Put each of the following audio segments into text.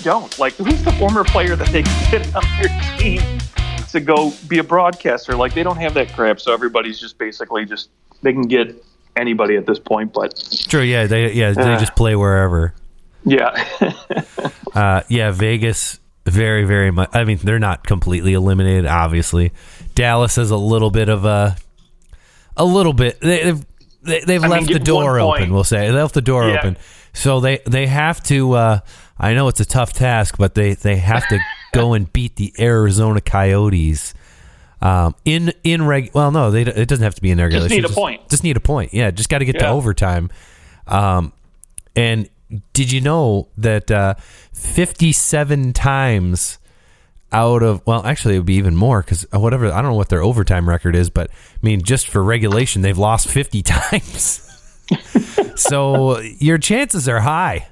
don't. Like, who's the former player that they can get on their team to go be a broadcaster? Like, they don't have that crap, so everybody's just basically they can get anybody at this point. But true, yeah, they just play wherever. Yeah. Vegas, very, very much. I mean, they're not completely eliminated, obviously. Dallas has a little bit. They've left the door open. We'll say they left the door open, so they have to. I know it's a tough task, but they have to go and beat the Arizona Coyotes. It doesn't have to be in regulation. Just need a point. Yeah, just got to get to overtime. And did you know that 57 times out of, well, actually it would be even more because I don't know what their overtime record is, but I mean, just for regulation, they've lost 50 times. So your chances are high.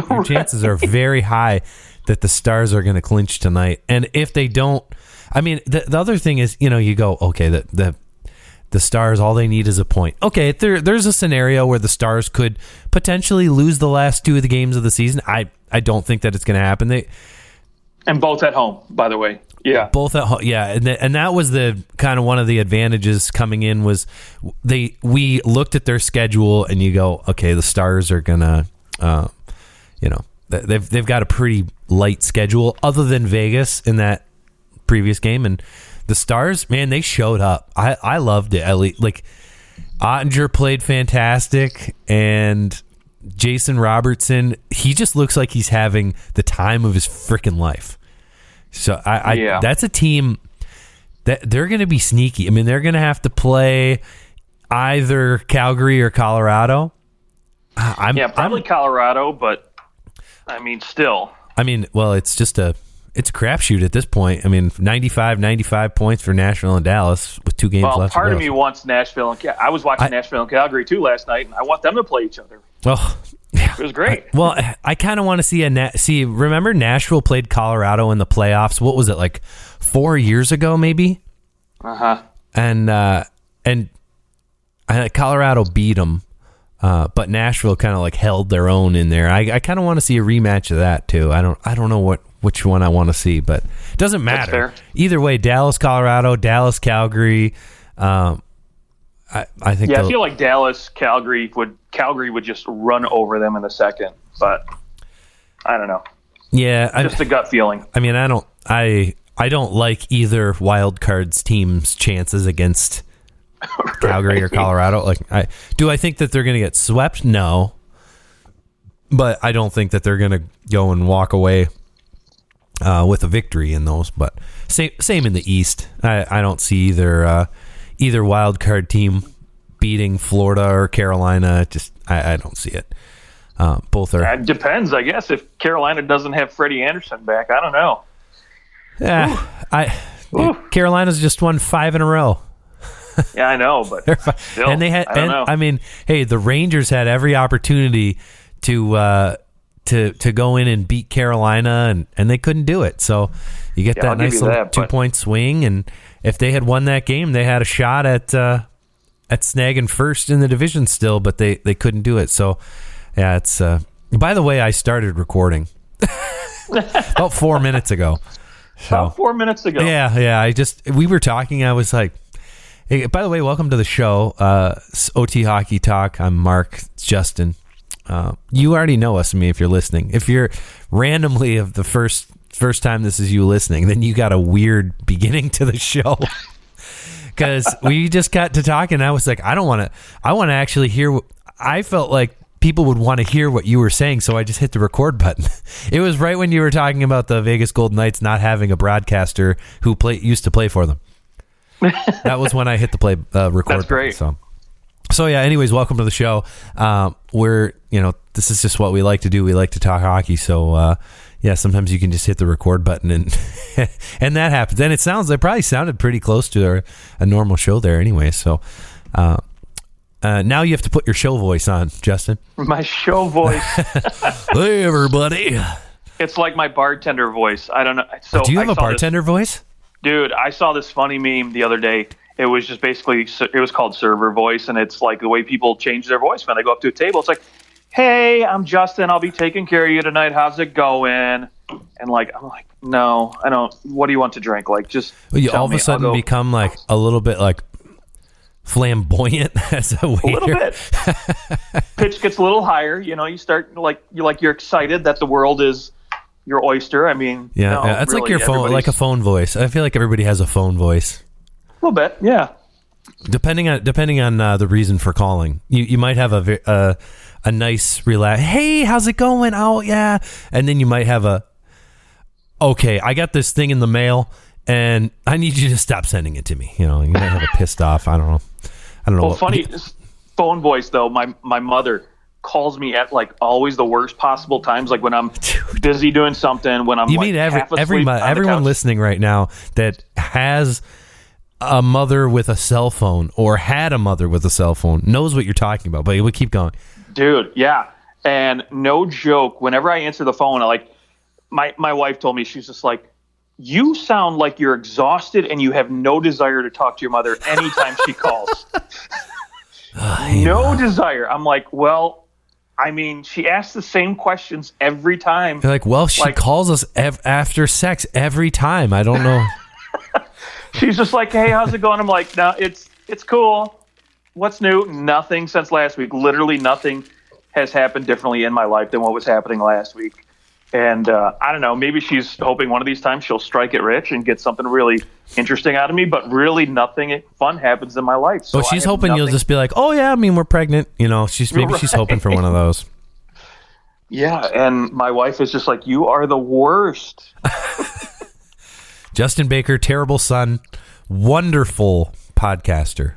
Your chances are very high that the Stars are going to clinch tonight. And if they don't, I mean, the other thing is, you go, okay, the Stars, all they need is a point. Okay, there's a scenario where the Stars could potentially lose the last two of the games of the season. I don't think that it's going to happen. And both at home, by the way. Yeah. Both at home, yeah. And that was the kind of one of the advantages coming in was we looked at their schedule and you go, okay, the Stars are going to, they've got a pretty light schedule other than Vegas in that previous game. And the Stars, man, they showed up. I loved it. Like Ottinger played fantastic, and Jason Robertson, he just looks like he's having the time of his freaking life. So that's a team that they're going to be sneaky. I mean, they're going to have to play either Calgary or Colorado. Probably Colorado, but I mean, still. I mean, well, it's a crapshoot at this point. I mean, 95 points for Nashville and Dallas with 2 games left. Well, part of me wants Nashville and I was watching Nashville and Calgary too last night, and I want them to play each other. Oh, yeah. It was great. I kind of want to see remember Nashville played Colorado in the playoffs. What was it, like 4 years ago, maybe? Uh-huh. And Colorado beat them, but Nashville kind of like held their own in there. I kind of want to see a rematch of that too. I don't know which one I want to see, but it doesn't matter. Either way, Dallas, Colorado, Dallas, Calgary. I think. Yeah, I feel like Dallas, Calgary would just run over them in a second, but I don't know. Yeah, just a gut feeling. I mean, I don't like either wild cards team's chances against Calgary or Colorado. Like, I think that they're going to get swept? No, but I don't think that they're going to go and walk away with a victory in those. But same in the East. I don't see either wild card team beating Florida or Carolina. Just I don't see it. Both are. It depends, I guess. If Carolina doesn't have Freddie Anderson back, I don't know. Carolina's just won 5 in a row. Yeah, I know, but still, and they had. I don't know. I mean, hey, the Rangers had every opportunity to go in and beat Carolina, and they couldn't do it. So you get that nice little 2-point swing, and if they had won that game, they had a shot at snagging first in the division still, but they couldn't do it. So yeah, it's. By the way, I started recording about 4 minutes ago. So, about 4 minutes ago. Yeah. We were talking. I was like, hey, by the way, welcome to the show, OT Hockey Talk. I'm Mark. It's Justin. You already know us. I mean, if you're listening, if you're randomly of the first time this is you listening, then you got a weird beginning to the show. Because we just got to talking, and I was like, I want to actually hear. I felt like people would want to hear what you were saying, so I just hit the record button. It was right when you were talking about the Vegas Golden Knights not having a broadcaster who used to play for them. That was when I hit the play record. That's great. Button, so yeah. Anyways, welcome to the show. This is just what we like to do. We like to talk hockey. So yeah, sometimes you can just hit the record button and and that happens. And it probably sounded pretty close to a normal show there anyway. So now you have to put your show voice on, Justin. My show voice. Hey, everybody. It's like my bartender voice. I don't know. So do you have a bartender voice? Dude, I saw this funny meme the other day. It was just basically, it was called server voice, and it's like the way people change their voice when they go up to a table. It's like, hey, I'm Justin. I'll be taking care of you tonight. How's it going? And like, I'm like, no, I don't. What do you want to drink? Like, just you all of a sudden become like a little bit like flamboyant as a waiter. A little bit. Pitch gets a little higher. You start you're excited that the world is your oyster. I mean, yeah, it's really, like your phone, like a phone voice. I feel like everybody has a phone voice. A little bit, yeah. Depending on the reason for calling, you might have a nice relax. Hey, how's it going? Oh yeah, and then you might have okay, I got this thing in the mail, and I need you to stop sending it to me. You might have a pissed off. I don't know. Well, funny phone voice though. My mother calls me at like always the worst possible times, like when I'm busy doing something, when I'm everyone listening right now that has a mother with a cell phone or had a mother with a cell phone knows what you're talking about, but we keep going. Dude, yeah. And no joke, whenever I answer the phone, my wife told me, she's just like, you sound like you're exhausted and you have no desire to talk to your mother anytime she calls. No desire. I'm like, well, I mean, she asks the same questions every time. You're like, well, she calls us after sex every time. I don't know. She's just like, hey, how's it going? I'm like, no, it's cool. What's new? Nothing since last week. Literally nothing has happened differently in my life than what was happening last week. And I don't know, maybe she's hoping one of these times she'll strike it rich and get something really interesting out of me, but really nothing fun happens in my life. So she's hoping you'll just be like, oh yeah, I mean, we're pregnant. She's hoping for one of those. Yeah, and my wife is just like, you are the worst. Justin Baker, terrible son, wonderful podcaster.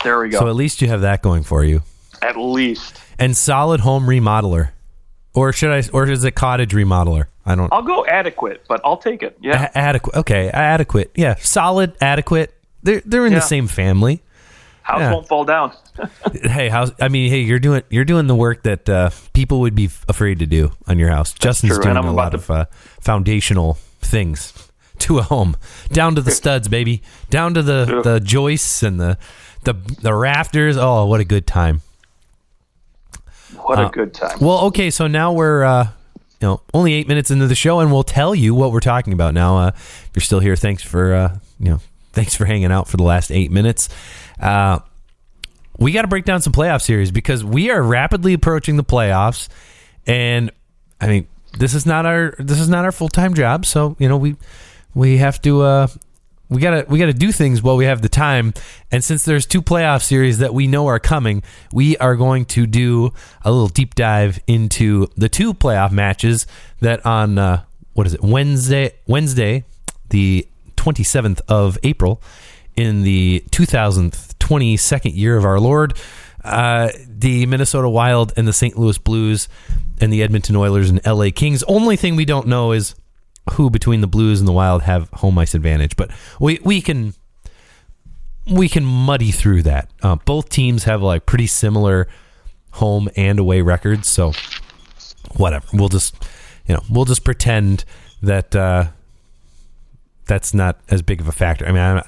There we go. So at least you have that going for you. At least. And solid home remodeler. Or is it cottage remodeler? I'll go adequate, but I'll take it. Yeah. Adequate. Okay. Adequate. Yeah. Solid, adequate. They're in the same family. House won't fall down. Hey, you're doing the work that people would be afraid to do on your house. Justin's doing a lot of foundational things to a home, down to the studs, baby, down to the joists and the rafters. Oh, what a good time! What a good time. Well, okay, so now we're only 8 minutes into the show, and we'll tell you what we're talking about now. If you're still here, thanks for hanging out for the last 8 minutes. We got to break down some playoff series because we are rapidly approaching the playoffs, and I mean this is not our full-time job, so we have to we gotta do things while we have the time. And since there's 2 playoff series that we know are coming, we are going to do a little deep dive into the 2 playoff matches that on Wednesday, the 27th of April, in the 2022nd year of our Lord, the Minnesota Wild and the St. Louis Blues and the Edmonton Oilers and LA Kings. Only thing we don't know is who between the Blues and the Wild have home ice advantage, but we can muddy through that. Both teams have like pretty similar home and away records, so whatever. We'll just pretend that that's not as big of a factor. I mean,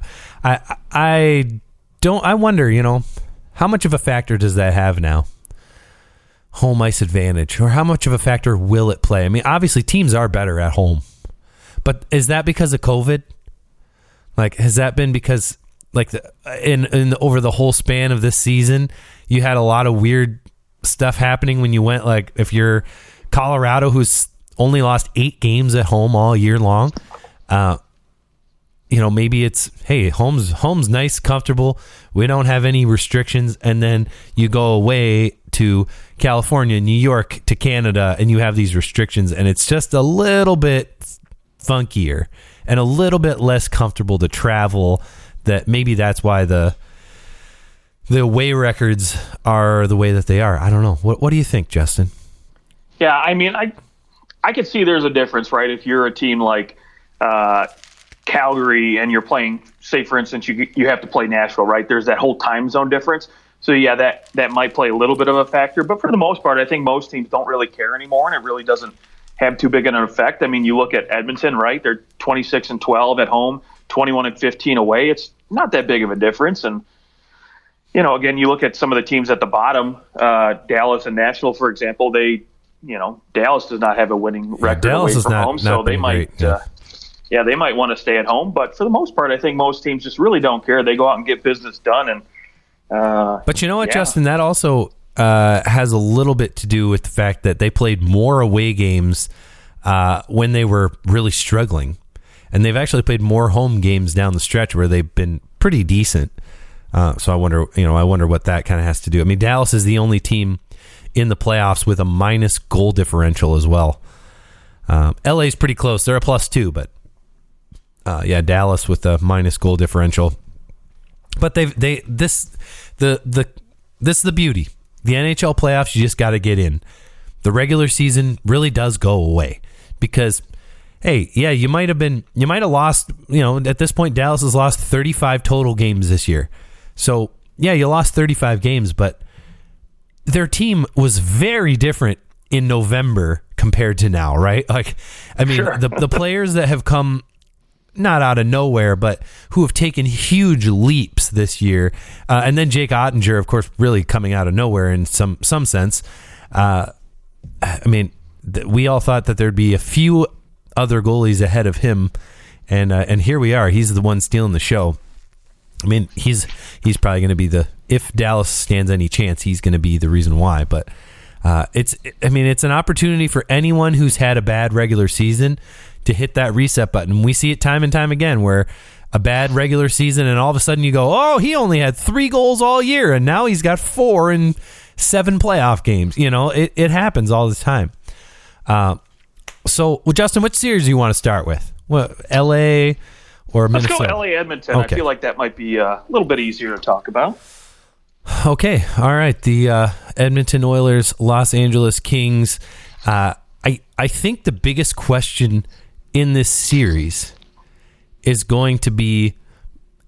I wonder, how much of a factor does that have now? Home ice advantage, or how much of a factor will it play? I mean, obviously teams are better at home. But is that because of COVID? Like, has that been because, like, over the whole span of this season, you had a lot of weird stuff happening when you went, like, if you're Colorado, who's only lost 8 games at home all year long, maybe it's, hey, home's nice, comfortable. We don't have any restrictions. And then you go away to California, New York, to Canada, and you have these restrictions, and it's just a little bit funkier and a little bit less comfortable to travel. That maybe that's why the away records are the way that they are. I don't know. What do you think, Justin? Yeah, I mean, I could see there's a difference, right? If you're a team like Calgary and you're playing, say for instance, you have to play Nashville, right? There's that whole time zone difference. So yeah, that might play a little bit of a factor, but for the most part, I think most teams don't really care anymore, and it really doesn't have too big an effect. I mean, you look at Edmonton, right? They're 26-12 at home, 21-15 away. It's not that big of a difference. And again, you look at some of the teams at the bottom, Dallas and Nashville, for example. They Dallas does not have a winning record Dallas away is from not, home, not so they been might. great, They might want to stay at home, but for the most part, I think most teams just really don't care. They go out and get business done. And but you know what, Justin? That also has a little bit to do with the fact that they played more away games when they were really struggling, and they've actually played more home games down the stretch where they've been pretty decent. So I wonder what that kind of has to do. I mean, Dallas is the only team in the playoffs with a minus goal differential as well. LA's pretty close; they're a +2, but Dallas with a minus goal differential. But this is the beauty. The NHL playoffs, you just got to get in. The regular season really does go away because, hey, yeah, you might have lost, at this point, Dallas has lost 35 total games this year. So, yeah, you lost 35 games, but their team was very different in November compared to now, right? Like, I mean, sure. the players that have come not out of nowhere, but who have taken huge leaps this year. And then Jake Ottinger, of course, really coming out of nowhere in some sense. I mean, we all thought that there'd be a few other goalies ahead of him, and here we are. He's the one stealing the show. I mean, he's probably going to be if Dallas stands any chance, he's going to be the reason why. But it's an opportunity for anyone who's had a bad regular season to hit that reset button. We see it time and time again where a bad regular season and all of a sudden you go, oh, he only had 3 goals all year and now he's got 4 in 7 playoff games. It happens all the time. So, Justin, what series do you want to start with? What, LA or Minnesota? Let's go LA Edmonton. Okay. I feel like that might be a little bit easier to talk about. Okay. All right. The Edmonton Oilers, Los Angeles Kings. I think the biggest question in this series is going to be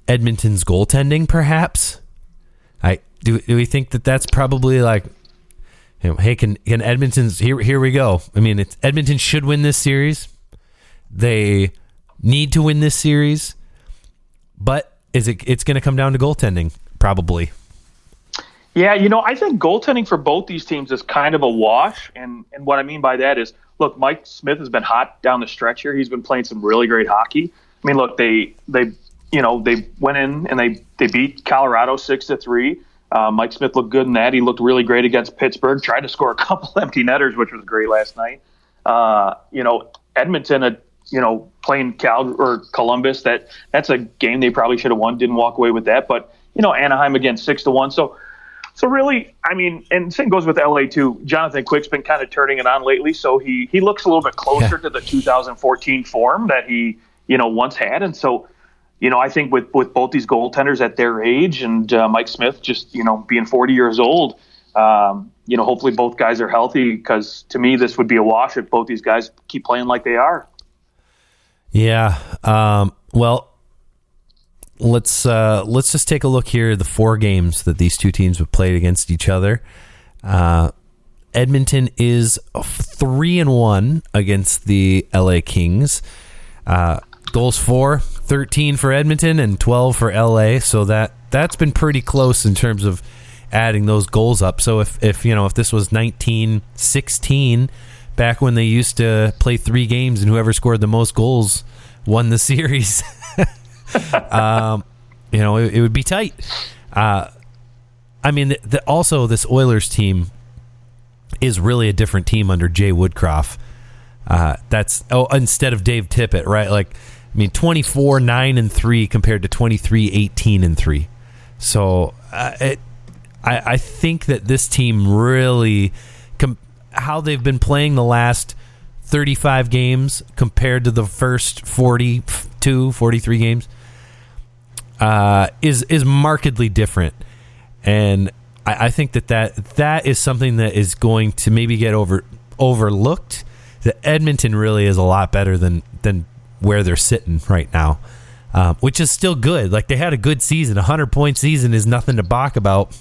Edmonton's goaltending, perhaps. Do we think that that's probably like, hey, can Edmonton's here we go. I mean, Edmonton should win this series. They need to win this series, but it's going to come down to goaltending, probably. Yeah, I think goaltending for both these teams is kind of a wash, and what I mean by that is, look, Mike Smith has been hot down the stretch here. He's been playing some really great hockey. I mean, look, they went in and they beat Colorado 6-3. Mike Smith looked good in that. He looked really great against Pittsburgh. Tried to score a couple empty netters, which was great last night. Edmonton, playing Columbus. That's a game they probably should have won. Didn't walk away with that. But Anaheim again 6-1. So really, I mean, and same goes with LA too. Jonathan Quick's been kind of turning it on lately, so he looks a little bit closer to the 2014 form that he once had, and so I think with both these goaltenders at their age and Mike Smith just being 40 years old, hopefully both guys are healthy, because to me this would be a wash if both these guys keep playing like they are. Yeah. Well. Let's just take a look here at the 4 games that these two teams have played against each other. Edmonton is 3-1 against the LA Kings. Goals for 13 for Edmonton and 12 for LA. So that's been pretty close in terms of adding those goals up. So if this was 1916 back when they used to play 3 games and whoever scored the most goals won the series. It would be tight. I mean, also this Oilers team is really a different team under Jay Woodcroft. Instead of Dave Tippett, right? Like, I mean, 24-9-3 compared to 23-18-3. So I think that this team really, how they've been playing the last 35 games compared to the first 43 games, is markedly different, and I think that is something that is going to maybe get overlooked. That Edmonton really is a lot better than where they're sitting right now, which is still good. Like, they had a good season. 100-point season is nothing to balk about,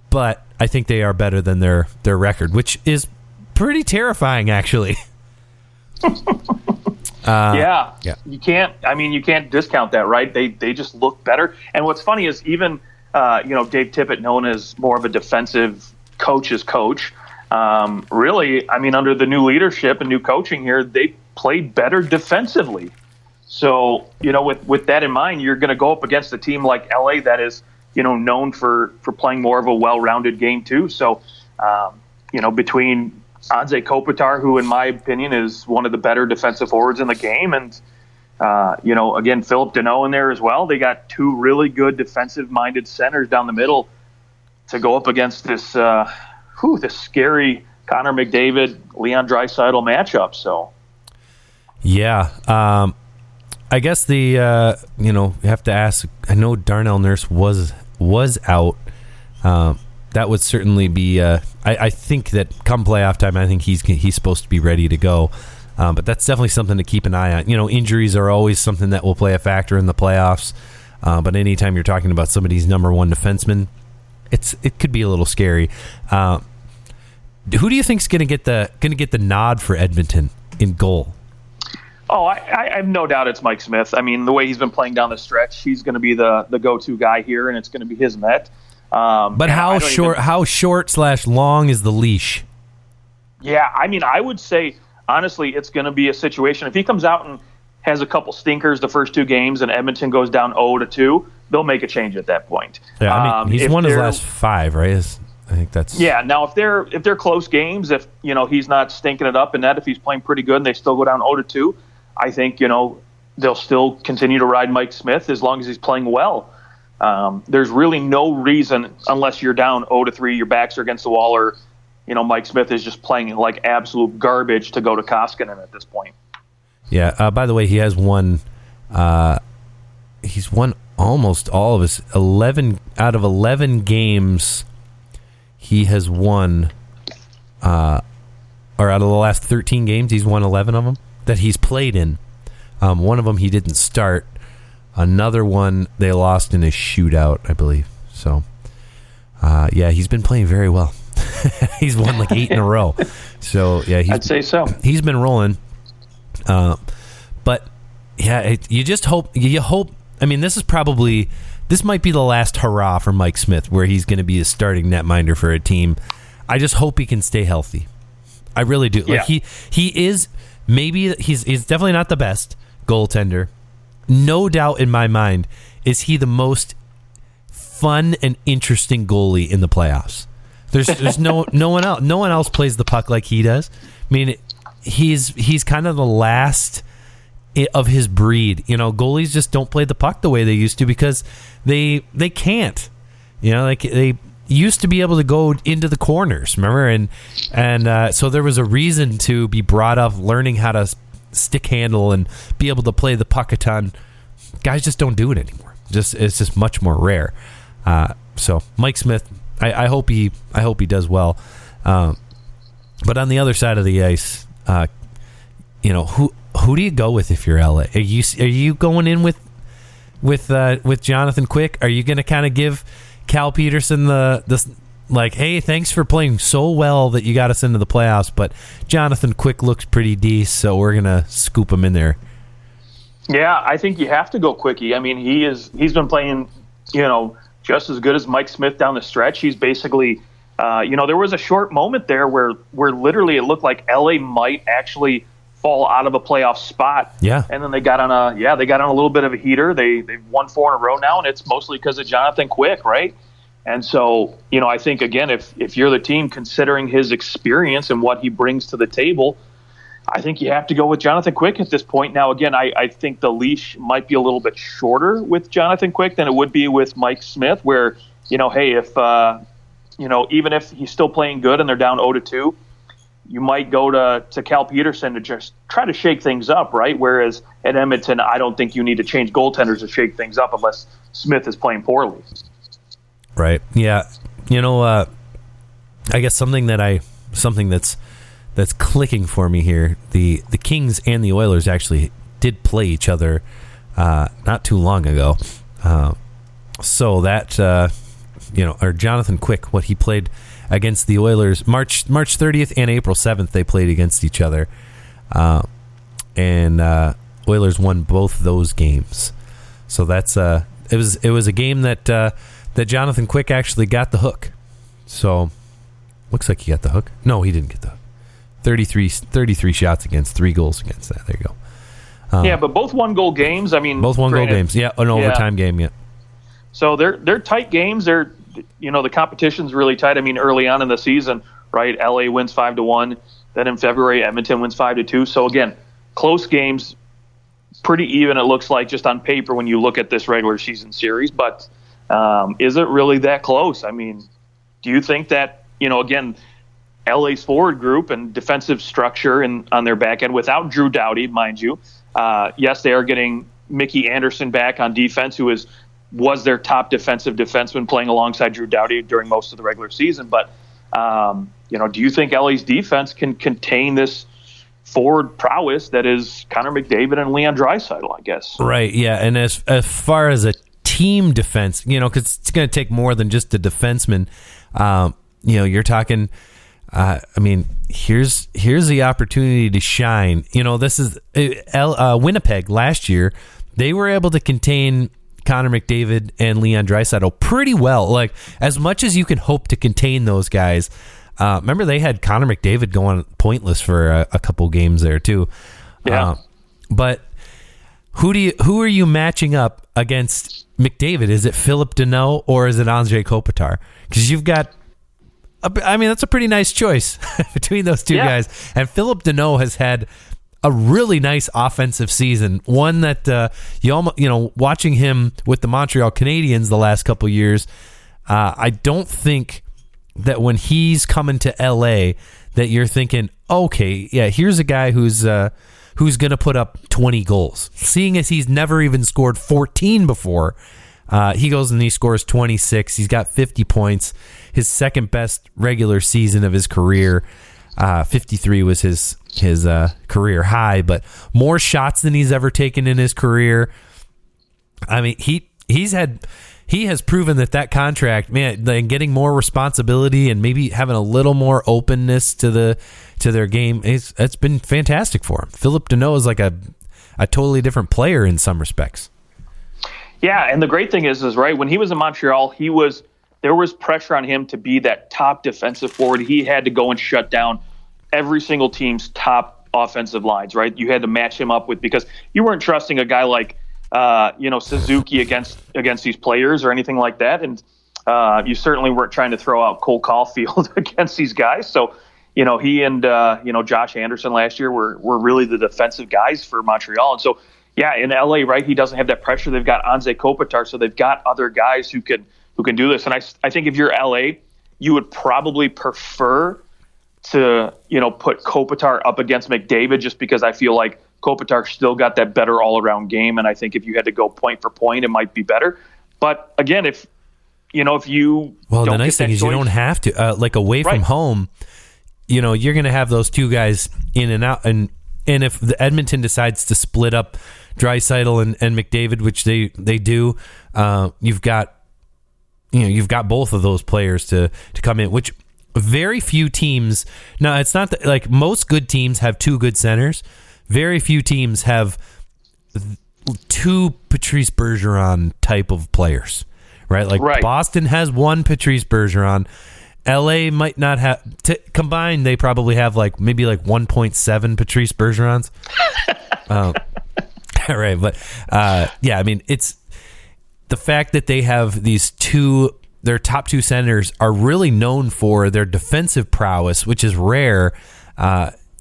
but I think they are better than their record, which is pretty terrifying, actually. Yeah. You can't discount that, right? They just look better. And what's funny is even Dave Tippett, known as more of a defensive coach's coach, really, I mean, under the new leadership and new coaching here, they played better defensively. So, with that in mind, you're going to go up against a team like LA that is, known for playing more of a well-rounded game too. So, between Anze Kopitar, who in my opinion is one of the better defensive forwards in the game, and again, Philip Deneau in there as well. They got two really good defensive-minded centers down the middle to go up against this this scary Connor McDavid, Leon Draisaitl matchup. So, yeah, I guess you have to ask. I know Darnell Nurse was out. That would certainly be. I think that come playoff time, I think he's supposed to be ready to go. But that's definitely something to keep an eye on. Injuries are always something that will play a factor in the playoffs. But anytime you're talking about somebody's number one defenseman, it could be a little scary. Who do you think's going to get the nod for Edmonton in goal? Oh, I have no doubt it's Mike Smith. I mean, the way he's been playing down the stretch, he's going to be the go-to guy here, and it's going to be his net. But how short/long is the leash? Yeah, I mean, I would say, honestly, it's going to be a situation. If he comes out and has a couple stinkers the first two games and Edmonton goes down 0-2, they'll make a change at that point. Yeah, I mean, he's won his last 5, right? I think that's... Yeah, now if they're close games, if he's not stinking it up in net, if he's playing pretty good and they still go down 0-2, I think, they'll still continue to ride Mike Smith as long as he's playing well. There's really no reason, unless you're down 0-3, your backs are against the wall, or, Mike Smith is just playing like absolute garbage to go to Koskinen at this point. Yeah, by the way, he has won he's won almost all of his 11 out of 11 games. He has won, or out of the last 13 games, he's won 11 of them that he's played in. One of them he didn't start. Another one they lost in a shootout, I believe. So, he's been playing very well. He's won like 8 in a row. So, yeah, I'd say so. He's been rolling. But, yeah, you hope. I mean, this might be the last hurrah for Mike Smith, where he's going to be a starting netminder for a team. I just hope he can stay healthy. I really do. Yeah. Like he is. Maybe he's definitely not the best goaltender. No doubt in my mind is he the most fun and interesting goalie in the playoffs. There's no one else. No one else plays the puck like he does. I mean, he's kind of the last of his breed. Goalies just don't play the puck the way they used to because they can't. Like they used to be able to go into the corners, remember? And so there was a reason to be brought up learning how to stick handle and be able to play the puck a ton. Guys just don't do it anymore. It's just much more rare. So Mike Smith, I hope he does well. But on the other side of the ice, who do you go with if you're LA? Are you going in with Jonathan Quick? Are you going to kind of give Cal Peterson the hey, thanks for playing so well that you got us into the playoffs, but Jonathan Quick looks pretty decent, so we're going to scoop him in there? Yeah, I think you have to go Quickie. I mean, he's been playing, just as good as Mike Smith down the stretch. He's basically, there was a short moment there where literally it looked like LA might actually fall out of a playoff spot. Yeah. And then they got on a little bit of a heater. They've won 4 in a row now, and it's mostly because of Jonathan Quick, right? And so, I think, again, if you're the team, considering his experience and what he brings to the table, I think you have to go with Jonathan Quick at this point. Now, again, I think the leash might be a little bit shorter with Jonathan Quick than it would be with Mike Smith, where, hey, if, even if he's still playing good and they're down 0-2, you might go to Cal Peterson to just try to shake things up, right? Whereas at Edmonton, I don't think you need to change goaltenders to shake things up unless Smith is playing poorly. Right. Yeah. I guess something that's clicking for me here. The Kings and the Oilers actually did play each other not too long ago. So that or Jonathan Quick, what he played against the Oilers March 30th and April 7th, they played against each other, and Oilers won both those games. So that's it was a game that Jonathan Quick actually got the hook. So Looks like he got the hook. No, he didn't get the hook. 33 shots against, 3 goals against that. There you go. Yeah, but both 1-goal games. I mean, both 1-goal games. Yeah, an overtime game. Yeah. So they're tight games. They're, the competition's really tight. I mean, early on in the season, right? LA wins 5-1. Then in February, Edmonton wins 5-2. So again, close games, pretty even. It looks like just on paper when you look at this regular season series. But is it really that close? I mean, do you think that again, LA's forward group and defensive structure on their back end without Drew Doughty, mind you. Yes, they are getting Mickey Anderson back on defense, who was their top defensive defenseman playing alongside Drew Doughty during most of the regular season. But, do you think LA's defense can contain this forward prowess that is Connor McDavid and Leon Draisaitl, I guess? Right, yeah. And as far as a team defense, because it's going to take more than just a defenseman, you're talking – here's the opportunity to shine. This is Winnipeg last year. They were able to contain Connor McDavid and Leon Draisaitl pretty well. Like, as much as you can hope to contain those guys. Remember, they had Connor McDavid going pointless for a couple games there too. Yeah. But who are you matching up against McDavid? Is it Philip Deneau or is it Anze Kopitar? Because you've got. That's a pretty nice choice between those two guys. And Philip Deneau has had a really nice offensive season. One that watching him with the Montreal Canadiens the last couple years, I don't think that when he's coming to LA that you're thinking, okay, yeah, here's a guy who's going to put up 20 goals. Seeing as he's never even scored 14 before. He goes and he scores 26. He's got 50 points. His second best regular season of his career. 53 was his career high, but more shots than he's ever taken in his career. I mean, he has proven that contract, man, and getting more responsibility and maybe having a little more openness to their game, it's been fantastic for him. Philip Deneau is like a totally different player in some respects. Yeah, and the great thing is right, when he was in Montreal, there was pressure on him to be that top defensive forward. He had to go and shut down every single team's top offensive lines, right? You had to match him up with, because you weren't trusting a guy like Suzuki against these players or anything like that, and you certainly weren't trying to throw out Cole Caulfield against these guys. So he and Josh Anderson last year were really the defensive guys for Montreal, and so. Yeah, in LA, right, he doesn't have that pressure. They've got Anze Kopitar, so they've got other guys who can do this. And I think if you're LA, you would probably prefer to, put Kopitar up against McDavid, just because I feel like Kopitar still got that better all-around game, and I think if you had to go point for point, it might be better. But again, if you well, don't the nice thing is you don't have to like away from home. You're going to have those two guys in and out, and if the Edmonton decides to split up Draisaitl and McDavid, which they do, you've got both of those players to come in, which very few teams. Now, it's not that, like, most good teams have two good centers. Very few teams have two Patrice Bergeron type of players, right? Like Boston has one Patrice Bergeron. LA might not have combined. They probably have maybe 1.7 Patrice Bergerons. Right, but it's the fact that they have their top two centers are really known for their defensive prowess, which is rare.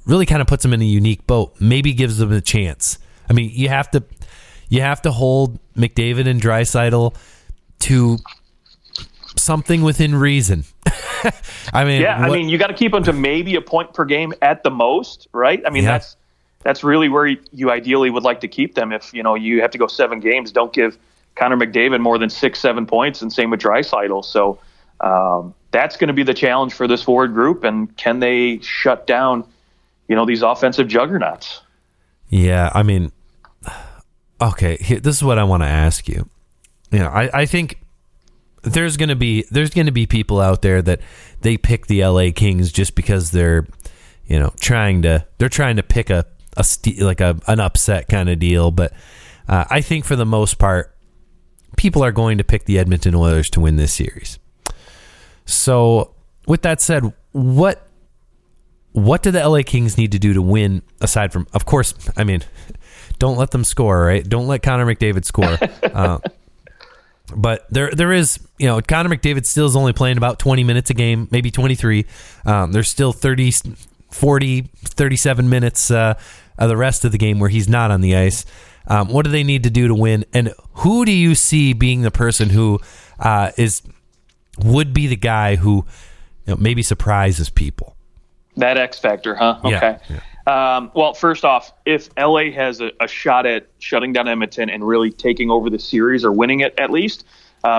Really kind of puts them in a unique boat. Maybe gives them a chance. I mean, you have to hold McDavid and Draisaitl to something within reason. You got to keep them to maybe a point per game at the most, right? I mean, that's really where you ideally would like to keep them. If you have to go 7 games, don't give Connor McDavid more than 6-7 points, and same with Draisaitl. So that's going to be the challenge for this forward group, and can they shut down these offensive juggernauts? Yeah, I mean, okay, this is what I want to ask you. I think there's going to be people out there that they pick the LA Kings just because they're trying to pick an upset kind of deal. But I think for the most part, people are going to pick the Edmonton Oilers to win this series. So with that said, what do the LA Kings need to do to win, aside from, of course, I mean, don't let them score, right? Don't let Connor McDavid score. But there is, Connor McDavid still is only playing about 20 minutes a game, maybe 23. There's still 30, 40, 37 minutes of the rest of the game where he's not on the ice. What do they need to do to win? And who do you see being the person who would be the guy who maybe surprises people? That X factor, huh? Okay. Yeah. Well, first off, if LA has a shot at shutting down Edmonton and really taking over the series or winning it at least,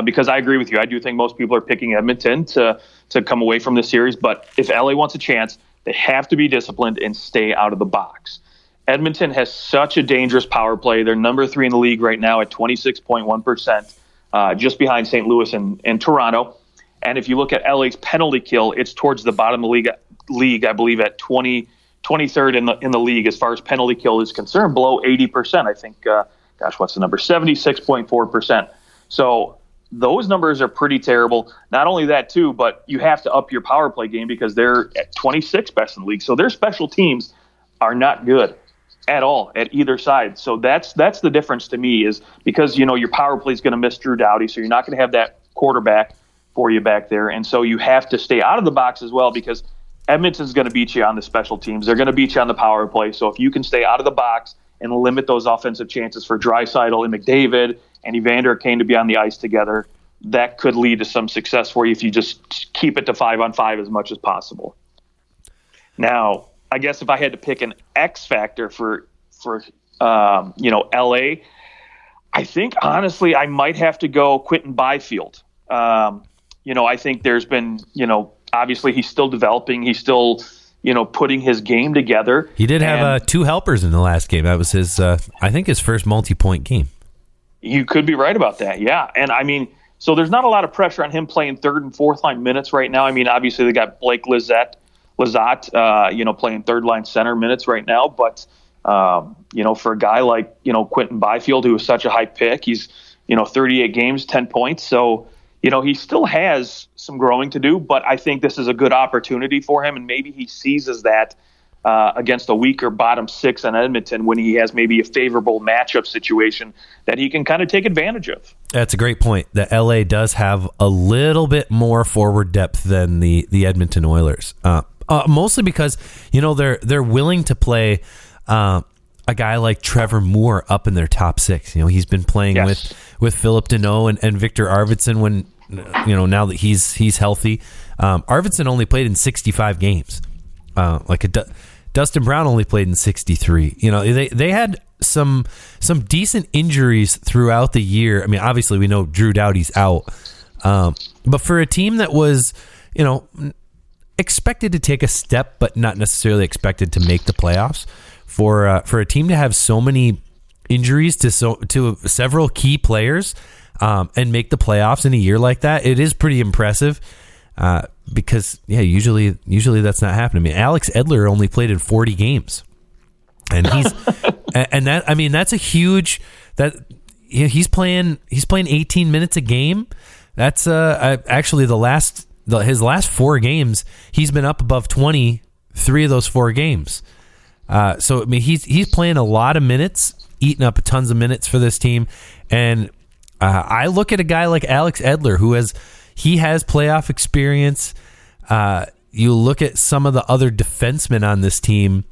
because I agree with you. I do think most people are picking Edmonton to come away from the series. But if LA wants a chance, they have to be disciplined and stay out of the box. Edmonton has such a dangerous power play. They're number 3 in the league right now at 26.1%, just behind St. Louis and Toronto. And if you look at LA's penalty kill, it's towards the bottom of the league, I believe, at 23rd in the league as far as penalty kill is concerned, below 80%. I think, what's the number? 76.4%. So those numbers are pretty terrible. Not only that, too, but you have to up your power play game because they're at 26th best in the league. So their special teams are not good at all at either side. So that's the difference to me, is because, your power play is going to miss Drew Doughty, so you're not going to have that quarterback for you back there. And so you have to stay out of the box as well, because Edmonton's going to beat you on the special teams. They're going to beat you on the power play. So if you can stay out of the box and limit those offensive chances for Draisaitl and McDavid and Evander Kane to be on the ice together, that could lead to some success for you if you just keep it to 5-on-5 as much as possible. Now, I guess if I had to pick an X factor for LA, I think honestly I might have to go Quinton Byfield. I think there's been, obviously he's still developing. He's still, putting his game together. He did have 2 helpers in the last game. That was his, I think, his first multi-point game. You could be right about that, yeah. And I mean, so there's not a lot of pressure on him playing 3rd and 4th line minutes right now. I mean, obviously they got Blake Lizotte, playing 3rd line center minutes right now. But, for a guy like, Quinton Byfield, who was such a high pick, he's, 38 games, 10 points. So, he still has some growing to do, but I think this is a good opportunity for him, and maybe he seizes that against a weaker bottom 6 in Edmonton when he has maybe a favorable matchup situation that he can kind of take advantage of. That's a great point. The LA does have a little bit more forward depth than the Edmonton Oilers, mostly because they're willing to play a guy like Trevor Moore up in their top 6. He's been playing with Philip Deneau and Victor Arvidsson when now that he's healthy. Arvidsson only played in 65 games. Dustin Brown only played in 63. They had some decent injuries throughout the year. I mean, obviously we know Drew Doughty's out, but for a team that was expected to take a step but not necessarily expected to make the playoffs, for a team to have so many injuries to several key players and make the playoffs in a year like that, it is pretty impressive. Because usually that's not happening. I mean, Alex Edler only played in 40 games, and he's and that, I mean, that's a huge that he's playing 18 minutes a game. That's actually his last 4 games he's been up above 20 3 of those 4 games. So I mean, he's playing a lot of minutes, eating up tons of minutes for this team, and I look at a guy like Alex Edler who has playoff experience. You look at some of the other defensemen on this team,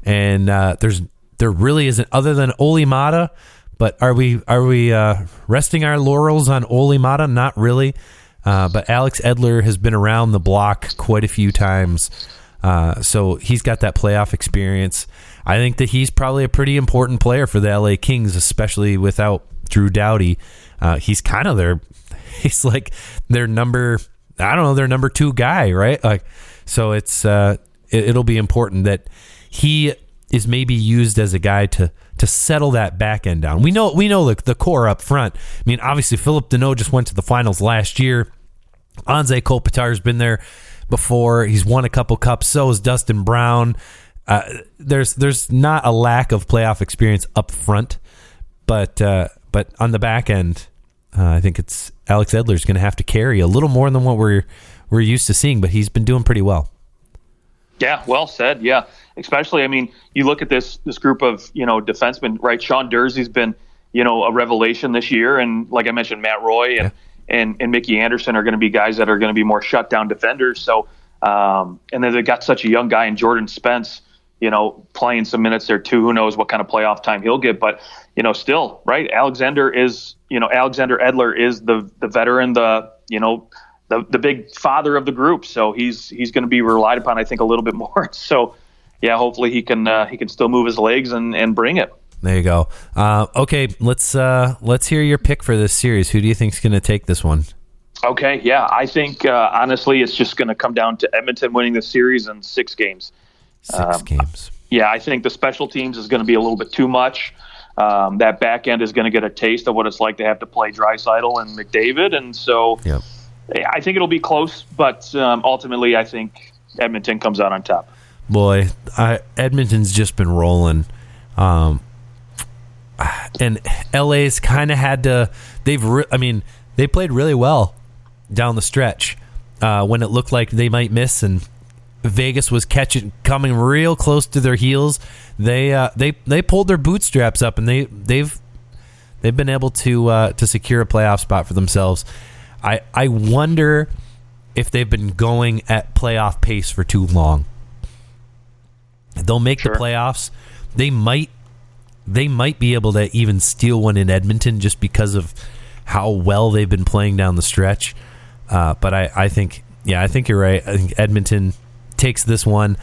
and there really isn't, other than Olli Maatta. But are we resting our laurels on Olli Maatta? Not really. But Alex Edler has been around the block quite a few times, so he's got that playoff experience. I think that he's probably a pretty important player for the LA Kings, especially without Drew Doughty. He's kind of he's like their number 2 guy, right? Like, so it's it'll be important that he is maybe used as a guy to settle that back end down. We know the core up front. I mean, obviously Philip Deneau just went to the finals last year. Anze Kopitar's been there before. He's won a couple cups. So is Dustin Brown. There's not a lack of playoff experience up front, but on the back end, I think it's Alex Edler's going to have to carry a little more than what we're used to seeing, but he's been doing pretty well. Yeah, well said. Yeah, especially, I mean, you look at this group of defensemen, right? Sean Durzee's been a revelation this year, and like I mentioned, Matt Roy and Mickey Anderson are going to be guys that are going to be more shutdown defenders. So, and then they got such a young guy in Jordan Spence, playing some minutes there too. Who knows what kind of playoff time he'll get? But still, right? Alexander Edler is the veteran, the big father of the group, so he's going to be relied upon, I think, a little bit more. So, yeah, hopefully he can still move his legs and bring it. There you go. Okay, let's hear your pick for this series. Who do you think's going to take this one? Okay, yeah, I think honestly, it's just going to come down to Edmonton winning the series in 6 games. 6 games. Yeah, I think the special teams is going to be a little bit too much. That back end is going to get a taste of what it's like to have to play Draisaitl and McDavid, and so. Yep. I think it'll be close, but ultimately I think Edmonton comes out on top. Boy, Edmonton's just been rolling. And LA's kind of had to. They played really well down the stretch when it looked like they might miss, and Vegas was coming real close to their heels. They pulled their bootstraps up, and they've been able to secure a playoff spot for themselves. I wonder if they've been going at playoff pace for too long. They'll make the playoffs. They might be able to even steal one in Edmonton just because of how well they've been playing down the stretch. But I think you're right. I think Edmonton takes this one.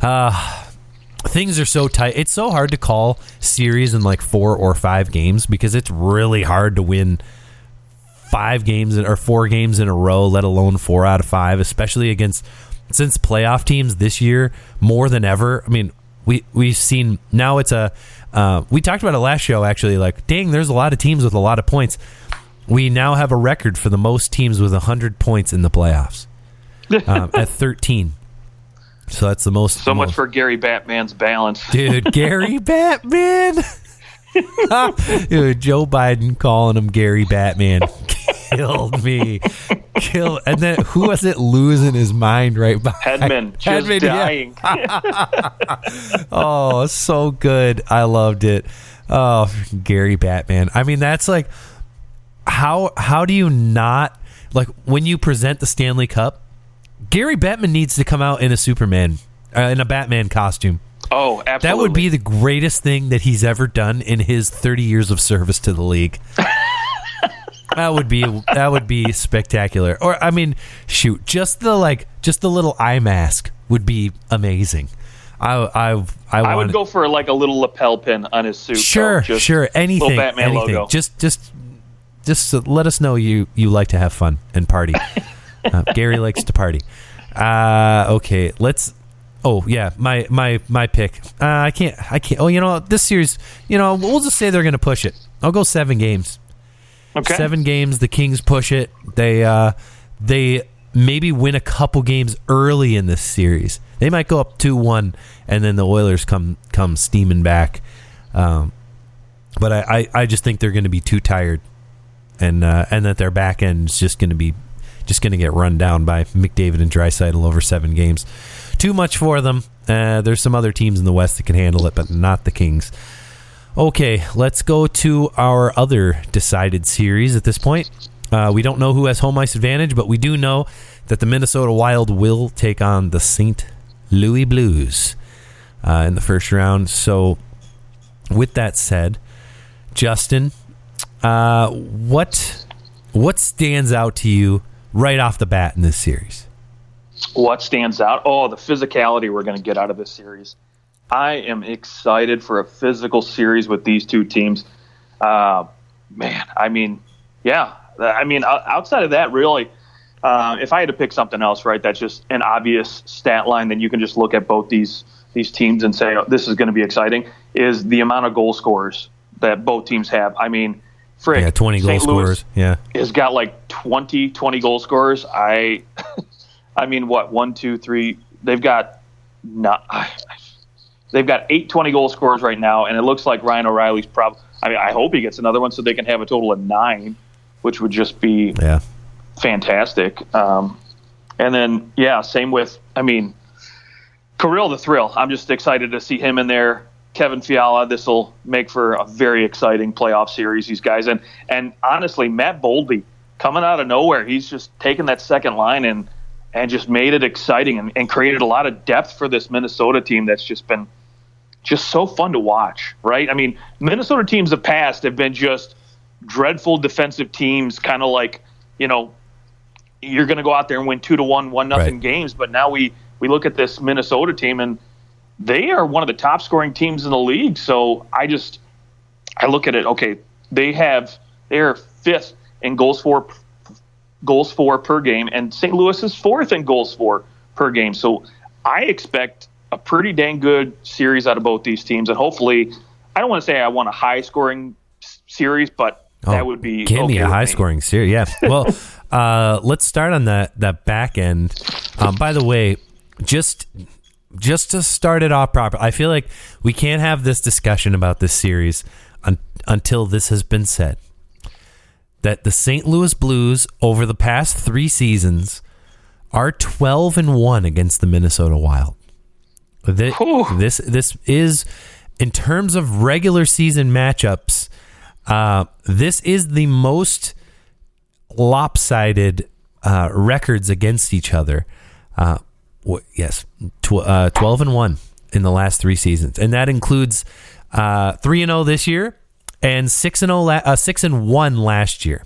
Things are so tight. It's so hard to call series in like 4 or 5 games because it's really hard to win 5 games or 4 games in a row, let alone 4 out of 5, especially since playoff teams this year more than ever. I mean, we've seen now it's we talked about it last show actually, like, dang, there's a lot of teams with a lot of points. We now have a record for the most teams with 100 points in the playoffs at 13. So that's the most. So much for Gary Batman's balance. Dude, Gary Batman. Dude, Joe Biden calling him Gary Batman killed me. And then who was it losing his mind right behind? Hedman dying. Yeah. Oh, so good. I loved it. Oh, Gary Batman. I mean, that's like how do you not, like, when you present the Stanley Cup, Gary Batman needs to come out in a Superman in a Batman costume. Oh, absolutely. That would be the greatest thing that he's ever done in his 30 years of service to the league. That would be spectacular. Or I mean, shoot, just the little eye mask would be amazing. I would go for like a little lapel pin on his suit. Sure, anything, little Batman anything. Logo. Just let us know you like to have fun and party. Gary likes to party. Okay, let's. Oh yeah, my pick. I can't. Oh, this series. We'll just say they're going to push it. I'll go 7 games. Okay. 7 games. The Kings push it. They maybe win a couple games early in this series. They might go up 2-1, and then the Oilers come steaming back. But I just think they're going to be too tired, and that their back end is just going to get run down by McDavid and Draisaitl over 7 games. Too much for them. There's some other teams in the West that can handle it, but not the Kings. Okay, let's go to our other decided series at this point. We don't know who has home ice advantage, but we do know that the Minnesota Wild will take on the St. Louis Blues in the first round. So with that said, Justin, what stands out to you right off the bat in this series? What stands out? Oh, the physicality we're going to get out of this series. I am excited for a physical series with these two teams. Man, I mean, yeah. I mean, outside of that, really, if I had to pick something else, right, that's just an obvious stat line, then you can just look at both these teams and say, oh, this is going to be exciting, is the amount of goal scorers that both teams have. I mean, frick. Yeah, 20 goal scorers. Yeah. Has got like 20 goal scorers. I mean, what, 1, 2, 3? They've got 8 20 goal scorers right now, and it looks like Ryan O'Reilly's probably. I mean, I hope he gets another one so they can have a total of 9, which would just be fantastic. And then, yeah, same with. I mean, Kirill the Thrill. I'm just excited to see him in there. Kevin Fiala. This will make for a very exciting playoff series. These guys, and honestly, Matt Boldy coming out of nowhere. He's just taken that second line and just made it exciting and created a lot of depth for this Minnesota team. That's just been just so fun to watch, right? I mean, Minnesota teams of past have been just dreadful defensive teams, kind of like, you know, you're going to go out there and win 2-1, 1-0 games. But now we look at this Minnesota team, and they are one of the top scoring teams in the league. So I look at it. Okay, they are fifth in goals for per game, and St. Louis is fourth in goals for per game. So I expect a pretty dang good series out of both these teams, and hopefully, I don't want to say I want a high scoring series, but that would be give me a high scoring series. Yeah. Well, let's start on that back end. By the way, just to start it off proper, I feel like we can't have this discussion about this series until this has been said. That the St. Louis Blues over the past 3 seasons are 12-1 against the Minnesota Wild. This is, in terms of regular season matchups, this is the most lopsided records against each other. Yes, 12-1 in the last 3 seasons, and that includes 3-0 this year and 6-1 last year.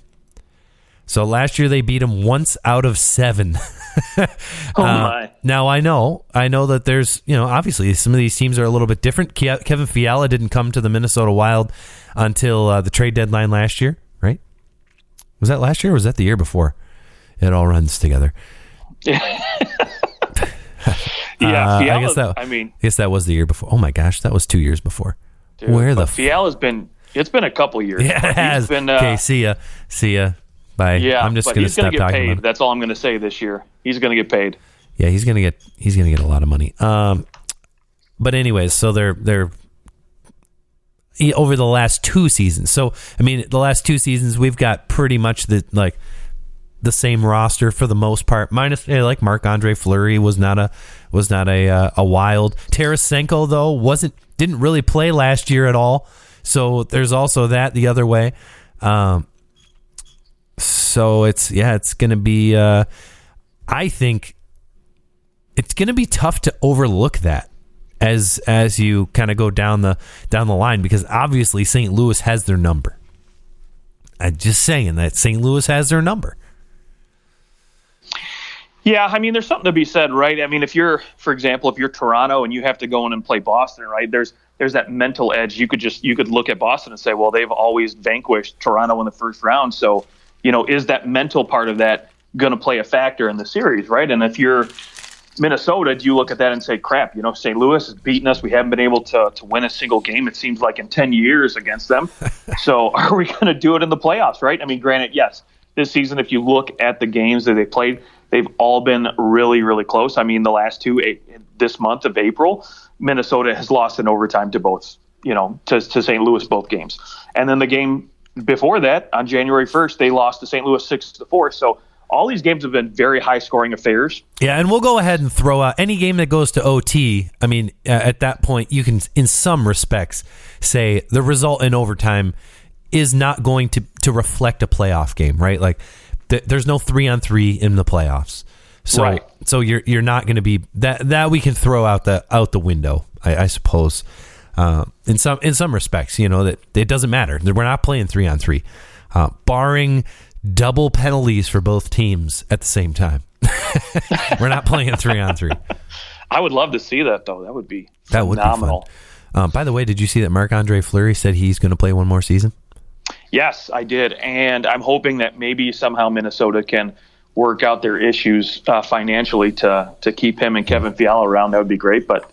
So last year they beat them once out of 7. Oh my! Now I know that there's, you know, obviously some of these teams are a little bit different. Kevin Fiala didn't come to the Minnesota Wild until the trade deadline last year, right? Was that last year or was that the year before? It all runs together. Yeah, I guess that was the year before. Oh my gosh, that was 2 years before. Dude, where the Fiala's been? It's been a couple years. Yeah, it has. Okay, see ya. Bye. Yeah, I'm just going to stop get talking paid. about it. That's all I'm going to say this year. He's going to get paid. Yeah, he's going to get a lot of money. But anyways, so they're over the last 2 seasons. So I mean, the last 2 seasons we've got pretty much the same roster for the most part. Minus like Marc-Andre Fleury was not a Wild. Tarasenko though didn't really play last year at all. So there's also that the other way. So it's going to be, I think it's going to be tough to overlook that as you kind of go down the line, because obviously St. Louis has their number. I'm just saying that St. Louis has their number. Yeah, I mean, there's something to be said, right? I mean, for example, if you're Toronto and you have to go in and play Boston, right? There's that mental edge. You could look at Boston and say, well, they've always vanquished Toronto in the first round. So, you know, is that mental part of that going to play a factor in the series, right? And if you're Minnesota, do you look at that and say, crap, you know, St. Louis has beaten us. We haven't been able to win a single game, it seems like, in 10 years against them. So are we going to do it in the playoffs, right? I mean, granted, yes, this season, if you look at the games that they played, they've all been really, really close. I mean, the last 2 this month of April, Minnesota has lost in overtime to both, you know, to St. Louis both games. And then the game before that, on January 1st, they lost to St. Louis 6-4. So all these games have been very high-scoring affairs. Yeah, and we'll go ahead and throw out any game that goes to OT. I mean, at that point, you can, in some respects, say the result in overtime is not going to reflect a playoff game, right? Like, there's no 3-on-3 in the playoffs, so right. So you're not going to be that we can throw out the window, I suppose. In some respects, you know, that it doesn't matter. We're not playing 3-on-3, barring double penalties for both teams at the same time. We're not playing 3-on-3. I would love to see that, though. That would be phenomenal. Be fun. By the way, did you see that Marc-Andre Fleury said he's going to play one more season? Yes, I did, and I'm hoping that maybe somehow Minnesota can work out their issues financially to keep him and Kevin Fiala around. That would be great, but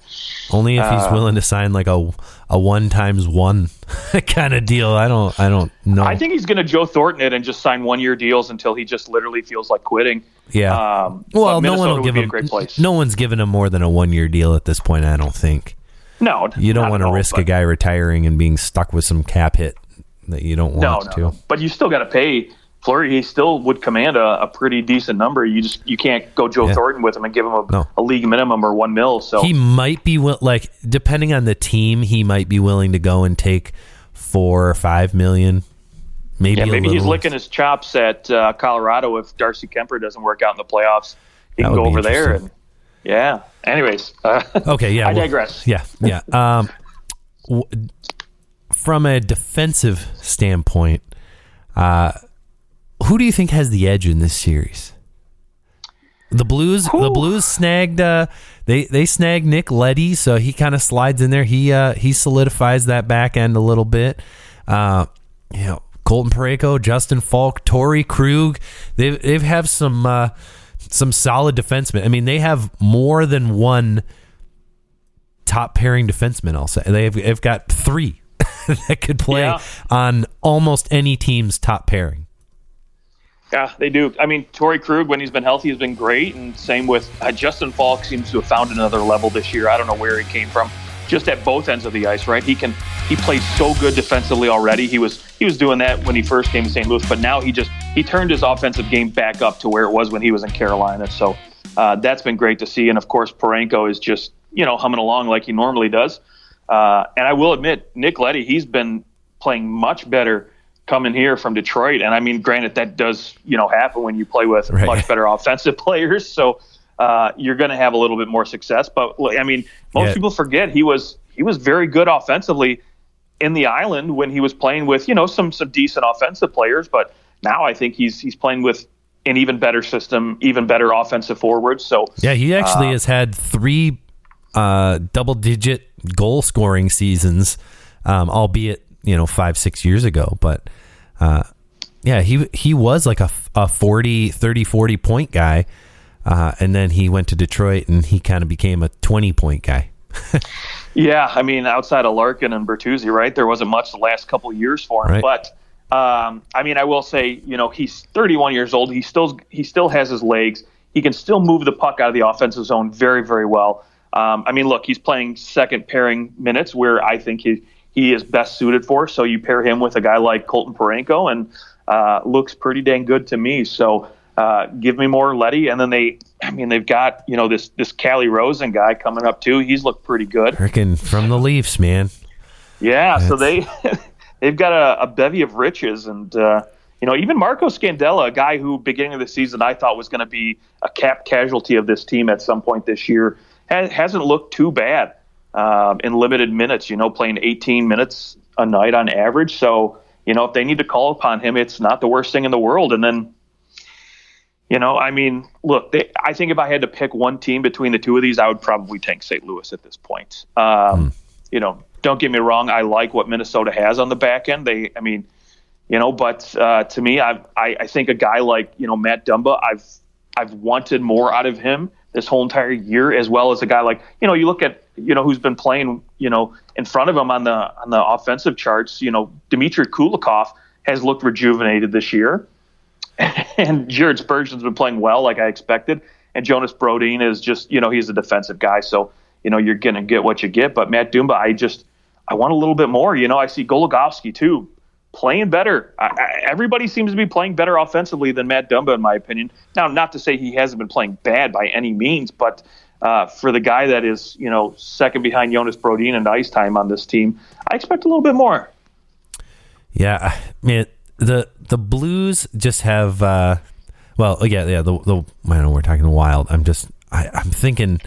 only if he's willing to sign like a 1x1 kind of deal. I don't know. I think he's going to Joe Thornton it and just sign 1-year deals until he just literally feels like quitting. Yeah. Well, no one will give him a great place. No one's given him more than a 1-year deal at this point, I don't think. No, you don't want to risk a guy retiring and being stuck with some cap hit that you don't want to. But you still got to pay Fleury, he still would command a pretty decent number. You can't go Joe Thornton with him and give him a league minimum or $1 million. So he might be depending on the team, he might be willing to go and take $4 or $5 million. Maybe he's licking his chops at Colorado if Darcy Kemper doesn't work out in the playoffs. He can go over there and Anyways, okay, yeah, I digress. Yeah. From a defensive standpoint, who do you think has the edge in this series? The Blues. Ooh. The Blues snagged. They snagged Nick Leddy, so he kind of slides in there. He solidifies that back end a little bit. Colton Parayko, Justin Falk, Torrey Krug. They have some solid defensemen. I mean, they have more than one top pairing defenseman. I'll say they've got 3 that could play on almost any team's top pairing. Yeah, they do. I mean, Torrey Krug, when he's been healthy, has been great, and same with Justin Falk seems to have found another level this year. I don't know where he came from, just at both ends of the ice, right? He plays so good defensively already. He was doing that when he first came to St. Louis, but now he turned his offensive game back up to where it was when he was in Carolina. So that's been great to see. And of course, Parayko is just humming along like he normally does. And I will admit, Nick Leddy, he's been playing much better coming here from Detroit. And I mean, granted, that does, happen when you play with much better offensive players. So you're going to have a little bit more success. But I mean, most people forget he was very good offensively in the Island when he was playing with, some decent offensive players. But now I think he's playing with an even better system, even better offensive forwards. So he actually has had 3 double-digit goal scoring seasons, albeit 5-6 years ago, but he was like a 30-40 point guy, and then he went to Detroit and he kind of became a 20 point guy. Yeah, I mean, outside of Larkin and Bertuzzi, right, there wasn't much the last couple of years for him, right. But I mean, I will say, he's 31 years old. He still has his legs. He can still move the puck out of the offensive zone very, very well. I mean, look, he's playing second pairing minutes where I think he is best suited for. So you pair him with a guy like Colton Parayko and looks pretty dang good to me. So give me more Leddy. And then they've got, this Callie Rosen guy coming up too. He's looked pretty good. Freaking from the Leafs, man. Yeah. So they've got a bevy of riches. And, even Marco Scandella, a guy who beginning of the season I thought was going to be a cap casualty of this team at some point this year, hasn't looked too bad in limited minutes, playing 18 minutes a night on average. So, if they need to call upon him, it's not the worst thing in the world. And then, I mean, look, I think if I had to pick one team between the two of these, I would probably take St. Louis at this point. Don't get me wrong. I like what Minnesota has on the back end. But to me, I think a guy like, Matt Dumba, I've wanted more out of him this whole entire year, as well as a guy like, you look at, who's been playing, in front of him on the offensive charts, Dmitry Kulikov has looked rejuvenated this year. And Jared Spurgeon's been playing well, like I expected. And Jonas Brodin is just, he's a defensive guy. So, you're going to get what you get. But Matt Dumba, I want a little bit more. I see Goligoski too, playing better. Everybody seems to be playing better offensively than Matt Dumba, in my opinion. Now, not to say he hasn't been playing bad by any means, but for the guy that is, second behind Jonas Brodin in ice time on this team, I expect a little bit more. Yeah, man, the Blues just have, I know we're talking the Wild. I'm thinking,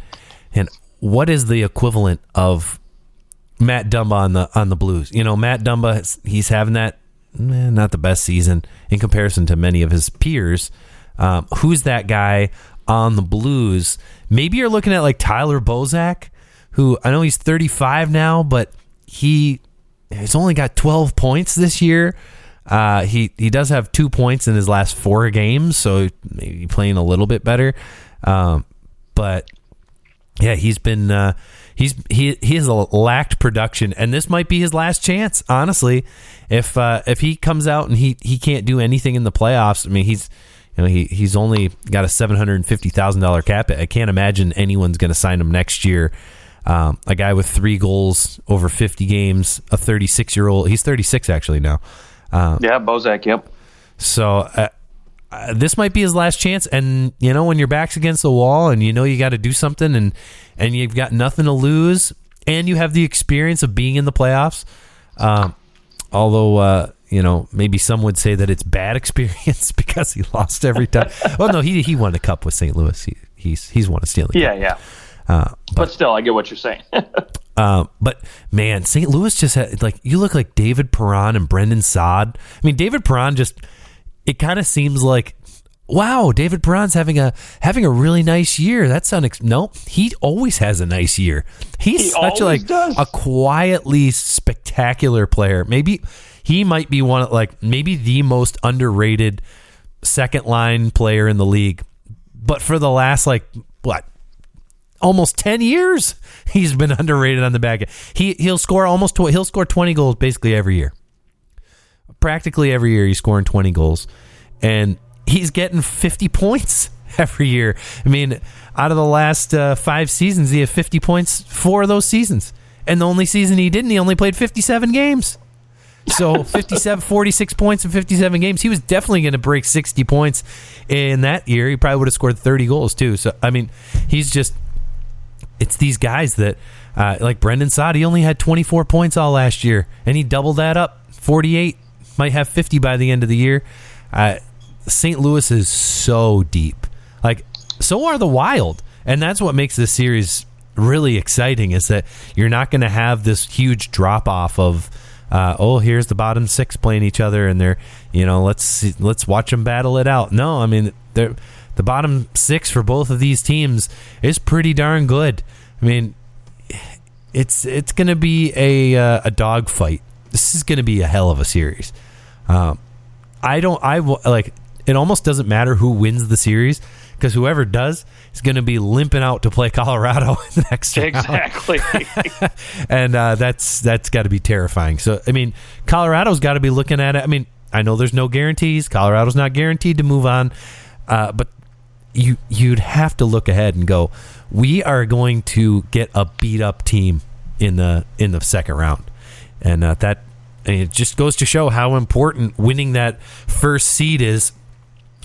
and what is the equivalent of Matt Dumba on the Blues? Matt Dumba, he's having that not the best season in comparison to many of his peers. Who's that guy on the Blues? Maybe you're looking at like Tyler Bozak, who I know he's 35 now, but he's only got 12 points this year. He does have 2 points in his last 4 games, so maybe playing a little bit better. But yeah, he's been he has lacked production, and this might be his last chance. Honestly, if he comes out and he can't do anything in the playoffs, I mean he's only got a $750,000 cap. I can't imagine anyone's going to sign him next year. A guy with 3 goals over 50 games, a 36-year-old. He's 36 actually now. Bozak, yep. So this might be his last chance. And, when your back's against the wall and you got to do something and you've got nothing to lose and you have the experience of being in the playoffs, although, maybe some would say that it's bad experience because he lost every time. Well, no, he won the cup with St. Louis. He's won a Stanley Cup. Yeah. But still, I get what you're saying. But man, St. Louis just had, you look like David Perron and Brendan Saad. I mean, David Perron it kind of seems like, wow, David Perron's having a really nice year. That's no, he always has a nice year. He's such a quietly spectacular player. Maybe he might be maybe the most underrated second line player in the league. But for the last almost 10 years, he's been underrated on the back end. He'll score 20 goals basically every year. Practically every year he's scoring 20 goals. And he's getting 50 points every year. I mean, out of the last 5 seasons, he had 50 points 4 of those seasons. And the only season he didn't, he only played 57 games. So 46 points in 57 games. He was definitely going to break 60 points in that year. He probably would have scored 30 goals too. So, I mean, it's these guys that, like Brendan Saad, he only had 24 points all last year, and he doubled that up, 48, might have 50 by the end of the year. St. Louis is so deep. So are the Wild, and that's what makes this series really exciting, is that you're not going to have this huge drop-off of, here's the bottom 6 playing each other, and they're, let's watch them battle it out. No, I mean, the bottom 6 for both of these teams is pretty darn good. I mean, it's going to be a dogfight. This is going to be a hell of a series. It almost doesn't matter who wins the series, because whoever does is going to be limping out to play Colorado in the next round. Exactly. And that's got to be terrifying. So, I mean, Colorado's got to be looking at it. I mean, I know there's no guarantees. Colorado's not guaranteed to move on. But you'd have to look ahead and go, we are going to get a beat-up team in the second round. And it just goes to show how important winning that first seed is.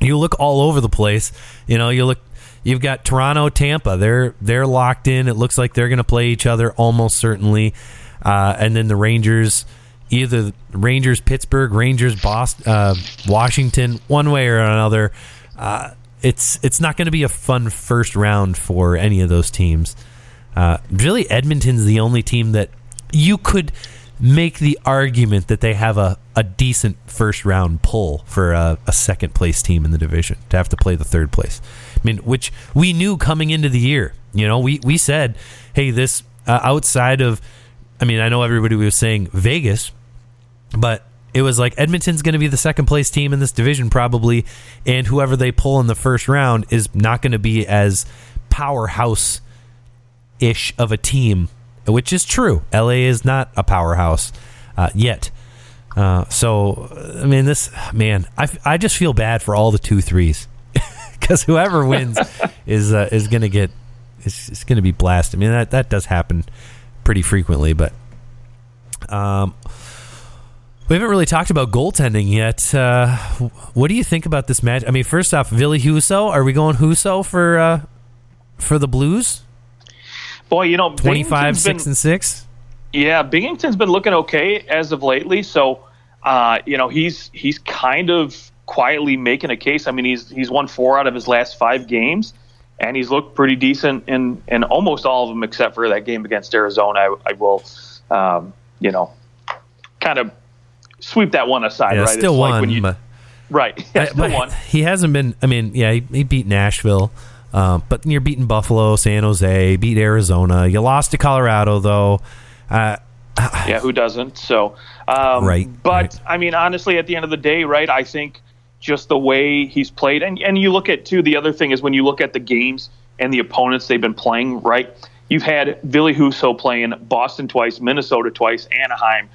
You look all over the place. You've got Toronto, Tampa. They're locked in. It looks like they're going to play each other almost certainly. And then the Rangers, either Rangers, Pittsburgh, Rangers, Boston, Washington, one way or another. It's not going to be a fun first round for any of those teams. Really, Edmonton's the only team that you could make the argument that they have a decent first round pull for a second place team in the division to have to play the third place. I mean, which we knew coming into the year. We said, hey, this outside of, I mean, I know everybody was saying Vegas, but it was like Edmonton's going to be the second place team in this division probably, and whoever they pull in the first round is not going to be as powerhouse-ish of a team, which is true. LA is not a powerhouse yet. So, I mean, I just feel bad for all the 2-3s because whoever wins is going to get, it's going to be blasted. I mean, that does happen pretty frequently, but we haven't really talked about goaltending yet. What do you think about this match? I mean, first off, Ville Husso. Are we going Husso for the Blues? Boy, 25, 6-6. Yeah, Binghamton's been looking okay as of lately. So, he's kind of quietly making a case. I mean, he's won 4 out of his last 5 games, and he's looked pretty decent in almost all of them except for that game against Arizona. I will, kind of sweep that one aside. Yeah, right? Still won. Right. Yeah, still won. He hasn't been. I mean, yeah, he beat Nashville. But you're beating Buffalo, San Jose, beat Arizona. You lost to Colorado, though. Yeah, who doesn't? So, right. But, right. I mean, honestly, at the end of the day, right, I think just the way he's played, and you look at, too, the other thing is when you look at the games and the opponents they've been playing, right, you've had Ville Husso playing Boston twice, Minnesota twice, Anaheim.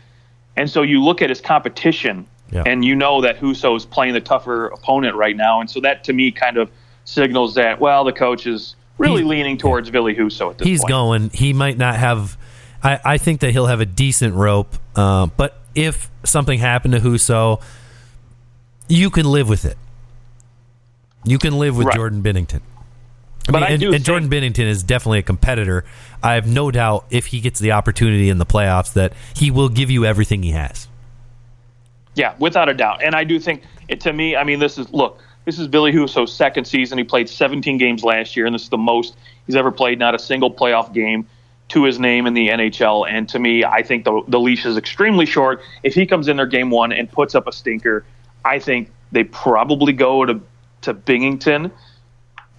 And so you look at his competition, and you know that Husso is playing the tougher opponent right now. And so that, to me, kind of signals that, well, the coach is really leaning towards Ville Husso at this point. He's going. He might not have – I think that he'll have a decent rope. But if something happened to Husso, you can live with it. You can live with Right. Jordan Binnington. Jordan Binnington is definitely a competitor. I have no doubt if he gets the opportunity in the playoffs that he will give you everything he has. Yeah, without a doubt. And I do think, to me, I mean, this is Billy Husso's second season. He played 17 games last year, and this is the most he's ever played, not a single playoff game to his name in the NHL. And to me, I think the leash is extremely short. If he comes in there game one and puts up a stinker, I think they probably go to Binghamton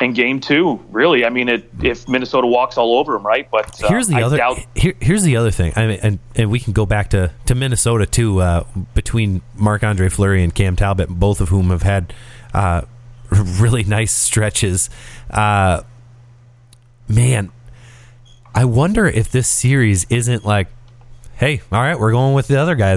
in game two. Really, I mean, if Minnesota walks all over him, right? But here's the other thing. I mean, and we can go back to Minnesota too. Between Marc-Andre Fleury and Cam Talbot, both of whom have had really nice stretches. Man, I wonder if this series isn't like, hey, all right, we're going with the other guy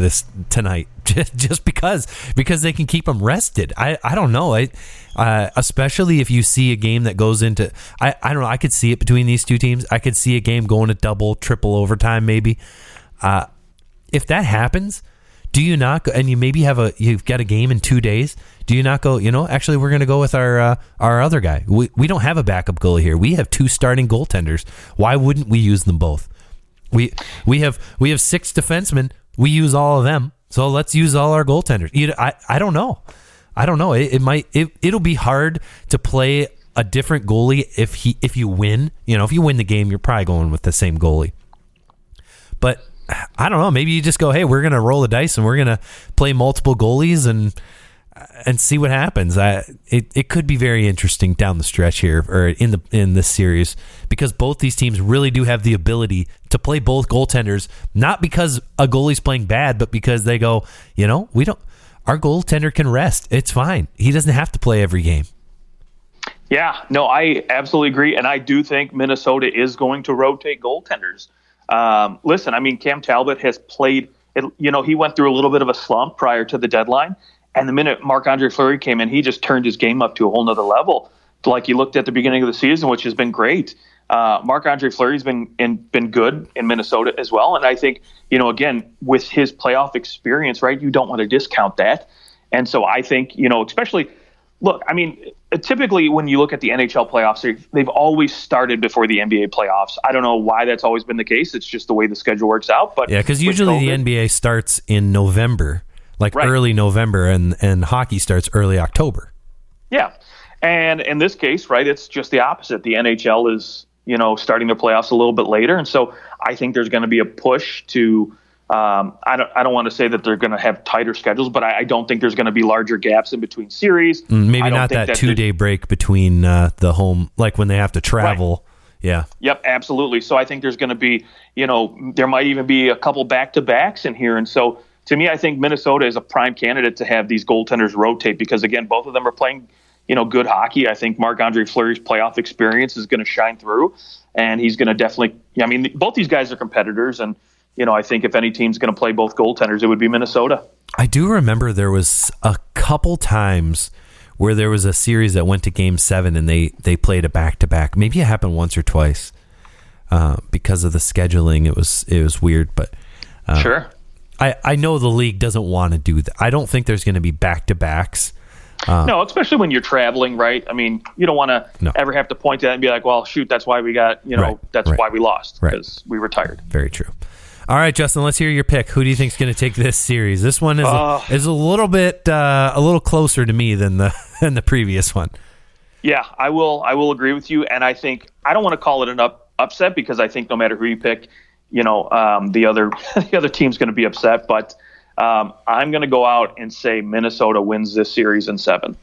tonight, just because they can keep him rested. I don't know. Especially if you see a game that goes into, I don't know. I could see it between these two teams. I could see a game going to double, triple overtime, maybe. If that happens, do you not go, and you've got a game in 2 days? Do you not go, actually we're going to go with our other guy. We don't have a backup goalie here. We have two starting goaltenders. Why wouldn't we use them both? We have 6 defensemen. We use all of them. So let's use all our goaltenders. I don't know. I don't know. It'll be hard to play a different goalie if you win. If you win the game, you're probably going with the same goalie. But I don't know. Maybe you just go, hey, we're going to roll the dice and we're going to play multiple goalies and see what happens. It could be very interesting down the stretch here, or in this series, because both these teams really do have the ability to play both goaltenders, not because a goalie's playing bad, but because they go, our goaltender can rest. It's fine. He doesn't have to play every game. Yeah, no, I absolutely agree. And I do think Minnesota is going to rotate goaltenders. Listen, I mean, Cam Talbot has played, he went through a little bit of a slump prior to the deadline. And the minute Marc-Andre Fleury came in, he just turned his game up to a whole nother level. Like he looked at the beginning of the season, which has been great. Marc-Andre Fleury's been good in Minnesota as well. And I think, again, with his playoff experience, right, you don't want to discount that. And so I think, especially, look, I mean, typically when you look at the NHL playoffs, they've always started before the NBA playoffs. I don't know why that's always been the case. It's just the way the schedule works out. But yeah, because usually the NBA starts in November. Early November, and hockey starts early October. Yeah. And in this case, right, it's just the opposite. The NHL is, starting their playoffs a little bit later. And so I think there's going to be a push to, I don't want to say that they're going to have tighter schedules, but I don't think there's going to be larger gaps in between series. Maybe not that 2-day break between the home, like when they have to travel. Right. Yeah. Yep, absolutely. So I think there's going to be, there might even be a couple back-to-backs in here. And so, to me, I think Minnesota is a prime candidate to have these goaltenders rotate because, again, both of them are playing, good hockey. I think Marc-Andre Fleury's playoff experience is going to shine through, and he's going to definitely – I mean, both these guys are competitors, and, I think if any team's going to play both goaltenders, it would be Minnesota. I do remember there was a couple times where there was a series that went to Game 7 and they played a back-to-back. Maybe it happened once or twice because of the scheduling. It was weird, but sure. I know the league doesn't want to do that. I don't think there's going to be back-to-backs. No, especially when you're traveling, right? I mean, you don't want to ever have to point to that and be like, well, shoot, that's why we got, that's why we lost, because we retired. Very true. All right, Justin, let's hear your pick. Who do you think is going to take this series? This one is a little bit, a little closer to me than the previous one. Yeah, I will agree with you. And I think, I don't want to call it an upset because I think no matter who you pick, the other team's going to be upset, but I'm going to go out and say Minnesota wins this series in 7.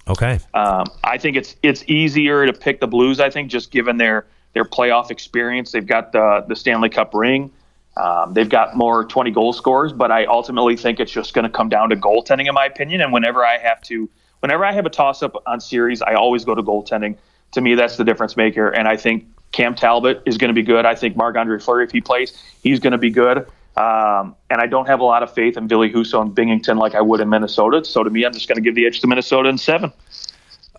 Okay. I think it's easier to pick the Blues. I think just given their playoff experience, they've got the Stanley Cup ring. They've got more 20 goal scorers, but I ultimately think it's just going to come down to goaltending, in my opinion. And whenever I have a toss up on series, I always go to goaltending. To me, that's the difference maker, and I think Cam Talbot is going to be good. I think Marc-Andre Fleury, if he plays, he's going to be good. And I don't have a lot of faith in Billy Husso and Binghamton like I would in Minnesota. So to me, I'm just going to give the edge to Minnesota in 7.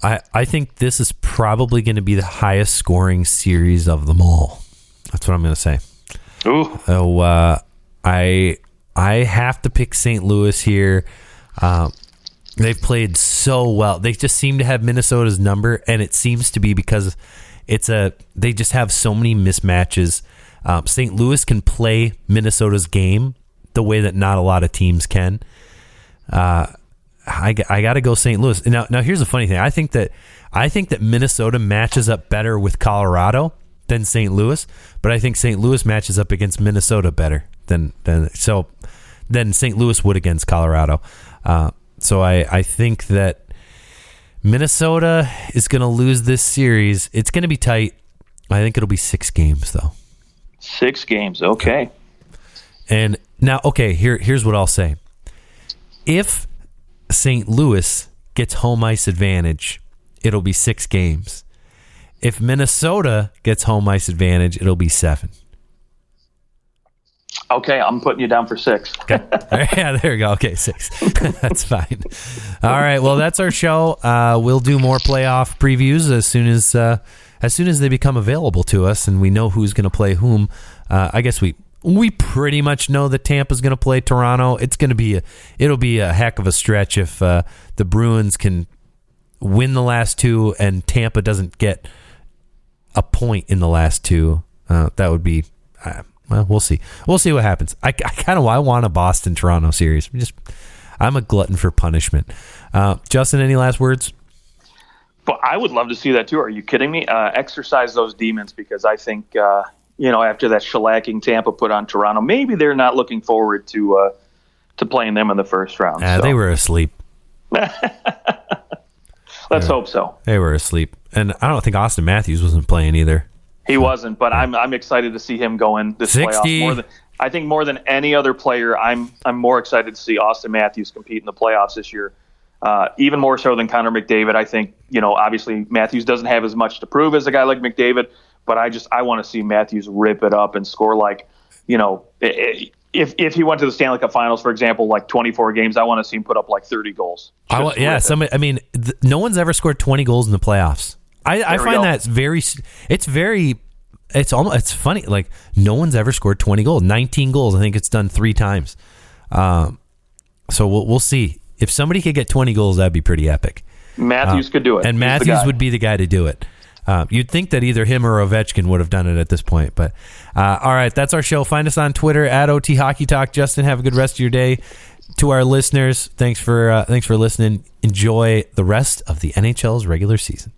I think this is probably going to be the highest scoring series of them all. That's what I'm going to say. Ooh. So I have to pick St. Louis here. They've played so well. They just seem to have Minnesota's number, and it seems to be because they just have so many mismatches. St. Louis can play Minnesota's game the way that not a lot of teams can. I got to go St. Louis. Now here's the funny thing. I think that Minnesota matches up better with Colorado than St. Louis, but I think St. Louis matches up against Minnesota better than St. Louis would against Colorado. So I think that Minnesota is going to lose this series. It's going to be tight. I think it'll be 6 games, though. 6 games, okay. And now, okay, here's what I'll say. If St. Louis gets home ice advantage, it'll be 6 games. If Minnesota gets home ice advantage, it'll be 7. Okay, I'm putting you down for 6. Okay. Yeah, there you go. Okay, 6. That's fine. All right. Well, that's our show. We'll do more playoff previews as soon as they become available to us, and we know who's going to play whom. I guess we pretty much know that Tampa's going to play Toronto. It'll be a heck of a stretch if the Bruins can win the last 2 and Tampa doesn't get a point in the last 2. That would be. Well, we'll see. We'll see what happens. I want a Boston-Toronto series. I'm a glutton for punishment. Justin, any last words? But I would love to see that too. Are you kidding me? Exercise those demons, because I think after that shellacking Tampa put on Toronto, maybe they're not looking forward to playing them in the first round. They were asleep. Let's hope so. They were asleep, and I don't think Austin Matthews wasn't playing either. He wasn't, but I'm excited to see him go in this 60. playoff. More than any other player, I'm more excited to see Austin Matthews compete in the playoffs this year. Even more so than Connor McDavid. I think, obviously Matthews doesn't have as much to prove as a guy like McDavid, but I want to see Matthews rip it up and score if he went to the Stanley Cup Finals, for example, like 24 games, I want to see him put up like 30 goals. No one's ever scored 20 goals in the playoffs. I find that it's funny. Like, no one's ever scored 20 goals, 19 goals. I think it's done 3 times. So we'll see. If somebody could get 20 goals, that'd be pretty epic. Matthews could do it. And Matthews would be the guy to do it. You'd think that either him or Ovechkin would have done it at this point. But all right, that's our show. Find us on Twitter at OT Hockey Talk. Justin, have a good rest of your day. To our listeners, thanks for listening. Enjoy the rest of the NHL's regular season.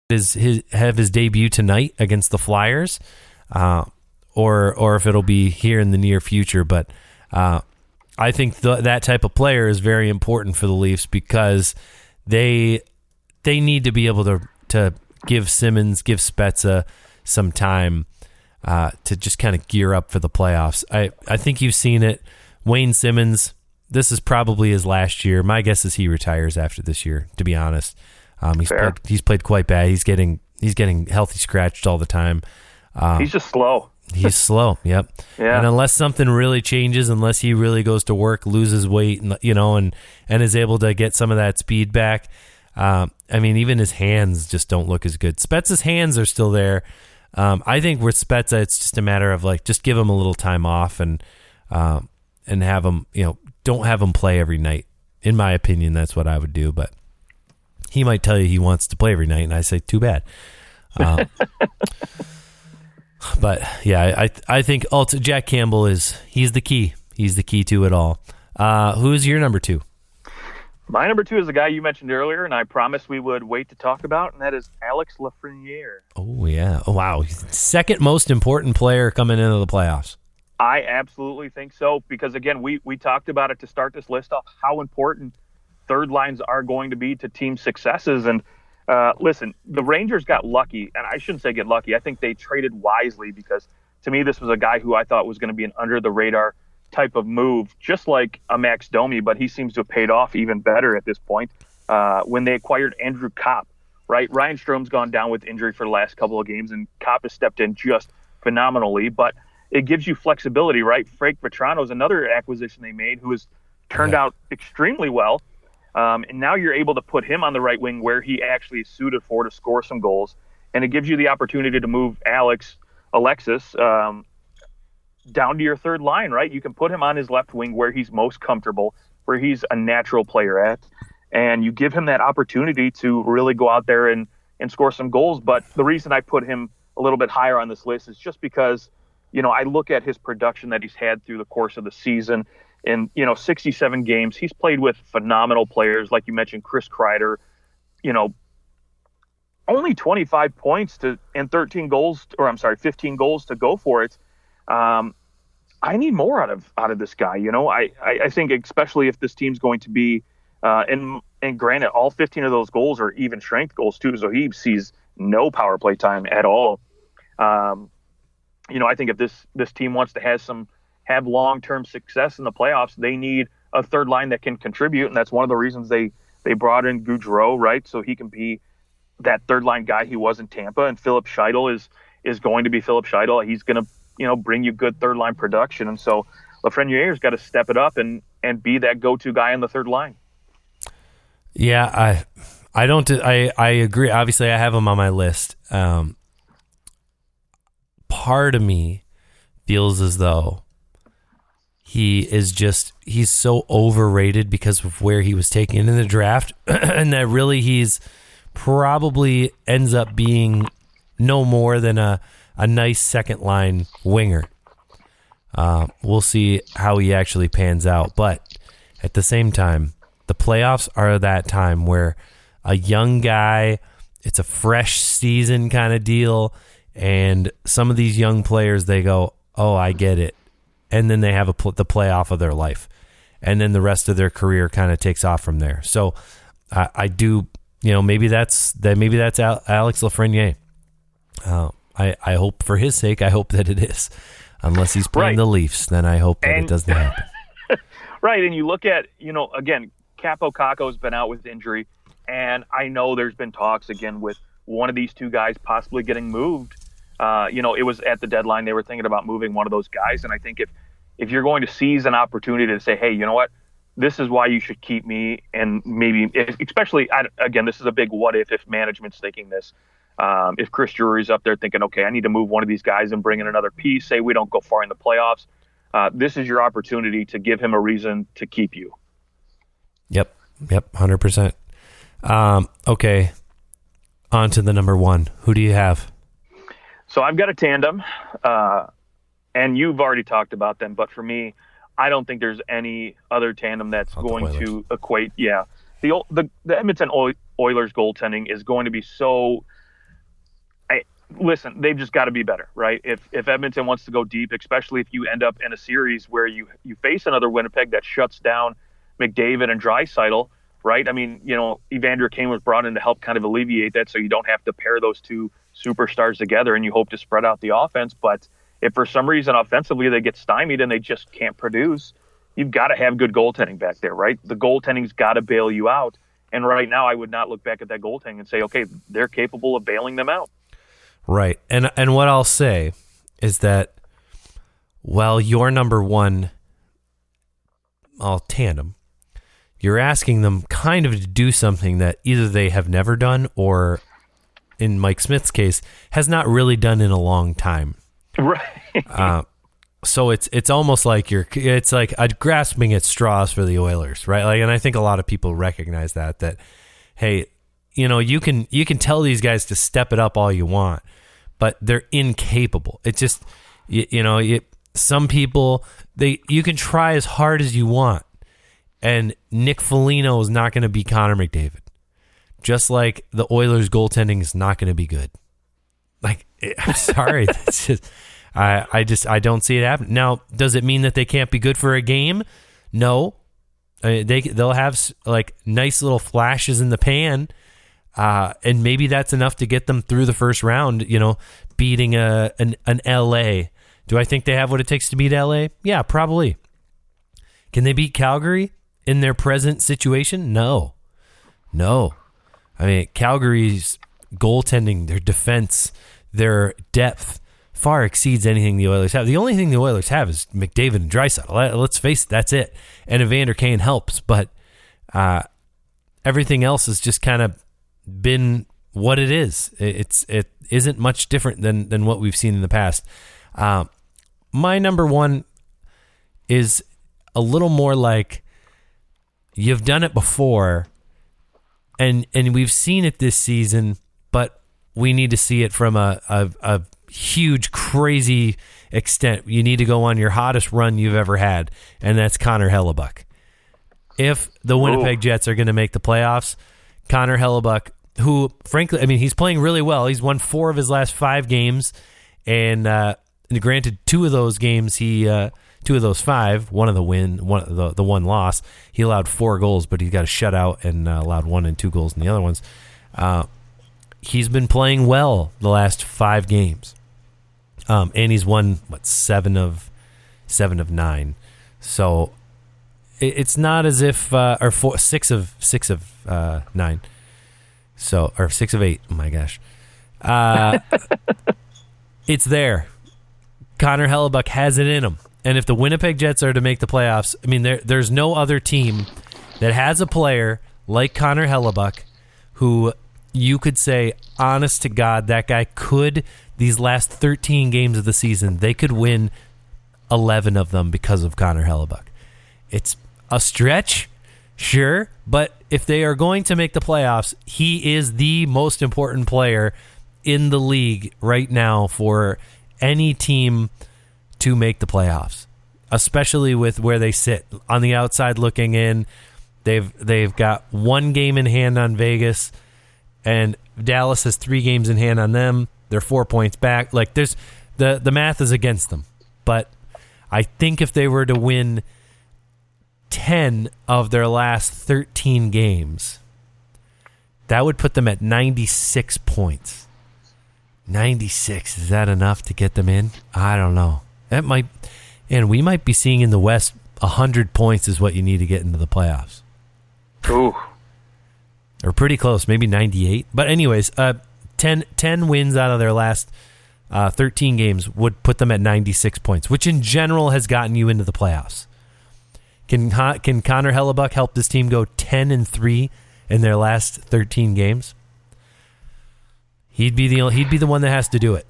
have his debut tonight against the Flyers, or if it'll be here in the near future. But I think that type of player is very important for the Leafs because they need to be able to give Spezza some time to just kind of gear up for the playoffs. I think you've seen it. Wayne Simmons, this is probably his last year. My guess is he retires after this year, to be honest. He's played quite bad. He's getting healthy scratched all the time. He's just slow. He's slow. Yep. Yeah. And unless something really changes, unless he really goes to work, loses weight, and is able to get some of that speed back. Even his hands just don't look as good. Spezza's hands are still there. I think with Spezza, it's just a matter of just give him a little time off and have him, don't have him play every night. In my opinion, that's what I would do. But he might tell you he wants to play every night, and I say too bad. But yeah, I think Jack Campbell he's the key. He's the key to it all. Who's your number 2? My number 2 is the guy you mentioned earlier, and I promised we would wait to talk about, and that is Alex Lafreniere. Oh, yeah. Oh, wow. Second most important player coming into the playoffs. I absolutely think so, because, again, we talked about it to start this list off, how important third lines are going to be to team successes. And listen, the Rangers got lucky, and I shouldn't say get lucky. I think they traded wisely because, to me, this was a guy who I thought was going to be an under-the-radar type of move, just like a Max Domi, but he seems to have paid off even better at this point when they acquired Andrew Kopp, right? Ryan Strom's gone down with injury for the last couple of games, and Kopp has stepped in just phenomenally, but it gives you flexibility, right? Frank Vetrano is another acquisition they made who has turned out extremely well, and now you're able to put him on the right wing where he actually is suited for to score some goals, and it gives you the opportunity to move Alexis down to your third line, right? You can put him on his left wing where he's most comfortable, where he's a natural player at, and you give him that opportunity to really go out there and score some goals. But the reason I put him a little bit higher on this list is just because, I look at his production that he's had through the course of the season. In, 67 games, he's played with phenomenal players, like you mentioned, Chris Kreider, only 25 points and 15 goals to go for it. I need more out of this guy. I think especially if this team's going to be, and granted, all 15 of those goals are even strength goals too, so he sees no power play time at all. I think if this team wants to have long-term success in the playoffs, they need a third line that can contribute, and that's one of the reasons they brought in Gaudreau, right? So he can be that third line guy he was in Tampa, and Philip Scheidel is going to be Philip Scheidel. He's going to bring you good third line production. And so Lafreniere's got to step it up and be that go-to guy on the third line. Yeah, I agree. Obviously I have him on my list. Part of me feels as though he's so overrated because of where he was taken in the draft and that really he's probably ends up being no more than a nice second line winger. We'll see how he actually pans out. But at the same time, the playoffs are that time where a young guy, it's a fresh season kind of deal. And some of these young players, they go, oh, I get it. And then they have the playoff of their life. And then the rest of their career kind of takes off from there. So I do, maybe that's Alex Lafreniere. I hope for his sake, I hope that it is. Unless he's playing the Leafs, then I hope that it doesn't happen. Right, and you look at, again, Capo Caco's been out with injury, and I know there's been talks, again, with one of these two guys possibly getting moved. It was at the deadline. They were thinking about moving one of those guys, and I think if you're going to seize an opportunity to say, hey, you know what, this is why you should keep me, and maybe, especially, again, this is a big what if management's thinking this. If Chris Drury's up there thinking, okay, I need to move one of these guys and bring in another piece, say we don't go far in the playoffs, this is your opportunity to give him a reason to keep you. Yep, 100%. Okay, on to the number 1. Who do you have? So I've got a tandem, and you've already talked about them, but for me, I don't think there's any other tandem that's going to equate. Yeah, the Edmonton Oilers goaltending is going to be so listen, they've just got to be better, right? If Edmonton wants to go deep, especially if you end up in a series where you face another Winnipeg that shuts down McDavid and Draisaitl, right? I mean, Evander Kane was brought in to help kind of alleviate that, so you don't have to pair those two superstars together, and you hope to spread out the offense. But if for some reason offensively they get stymied and they just can't produce, you've got to have good goaltending back there, right? The goaltending's got to bail you out. And right now, I would not look back at that goaltending and say, okay, they're capable of bailing them out. Right. And what I'll say is that while you're number one, tandem, you're asking them kind of to do something that either they have never done or, in Mike Smith's case, has not really done in a long time. Right. So it's almost like it's like grasping at straws for the Oilers, right? Like, and I think a lot of people recognize that hey, you can tell these guys to step it up all you want, but they're incapable. It's just some people you can try as hard as you want, and Nick Foligno is not going to be Connor McDavid, just like the Oilers goaltending is not going to be good. Like, I'm sorry, that's just. I don't see it happen. Now, does it mean that they can't be good for a game? No. They'll have like nice little flashes in the pan, and maybe that's enough to get them through the first round. Beating an LA. Do I think they have what it takes to beat LA? Yeah, probably. Can they beat Calgary in their present situation? No. I mean, Calgary's goaltending, their defense, their depth far exceeds anything the Oilers have. The only thing the Oilers have is McDavid and Draisaitl. Let's face it, that's it. And Evander Kane helps, but everything else has just kind of been what it is. It isn't much different than what we've seen in the past. My number one is a little more like you've done it before, and we've seen it this season, but we need to see it from a huge, crazy extent. You need to go on your hottest run you've ever had, and that's Connor Hellebuck. If the Winnipeg Jets are going to make the playoffs, Connor Hellebuck, who, frankly, I mean, he's playing really well. He's won 4 of his last 5 games, and granted, 2 of those games, 2 of those 5, one of the win, the one loss, he allowed 4 goals, but he got a shutout and allowed 1 and 2 goals in the other ones. He's been playing well the last 5 games. And he's won 7 of 9. So it's not as if 6 of 9. So, or 6 of 8. Oh my gosh. It's there. Connor Hellebuck has it in him. And if the Winnipeg Jets are to make the playoffs, I mean, there's no other team that has a player like Connor Hellebuck who you could say, honest to God, that guy could, these last 13 games of the season, they could win 11 of them because of Connor Hellebuck. It's a stretch, sure, but if they are going to make the playoffs, he is the most important player in the league right now for any team to make the playoffs, especially with where they sit on the outside looking in. They've got 1 game in hand on Vegas, and Dallas has 3 games in hand on them. They're 4 points back. Like, there's the math is against them. But I think if they were to win 10 of their last 13 games, that would put them at 96 points. 96, is that enough to get them in? I don't know. That might, and we might be seeing in the West 100 points is what you need to get into the playoffs. Ooh. Or pretty close, maybe 98. But anyways, 10 wins out of their last 13 games would put them at 96 points, which in general has gotten you into the playoffs. Can Connor Hellebuck help this team go 10-3 in their last 13 games? He'd be the one that has to do it.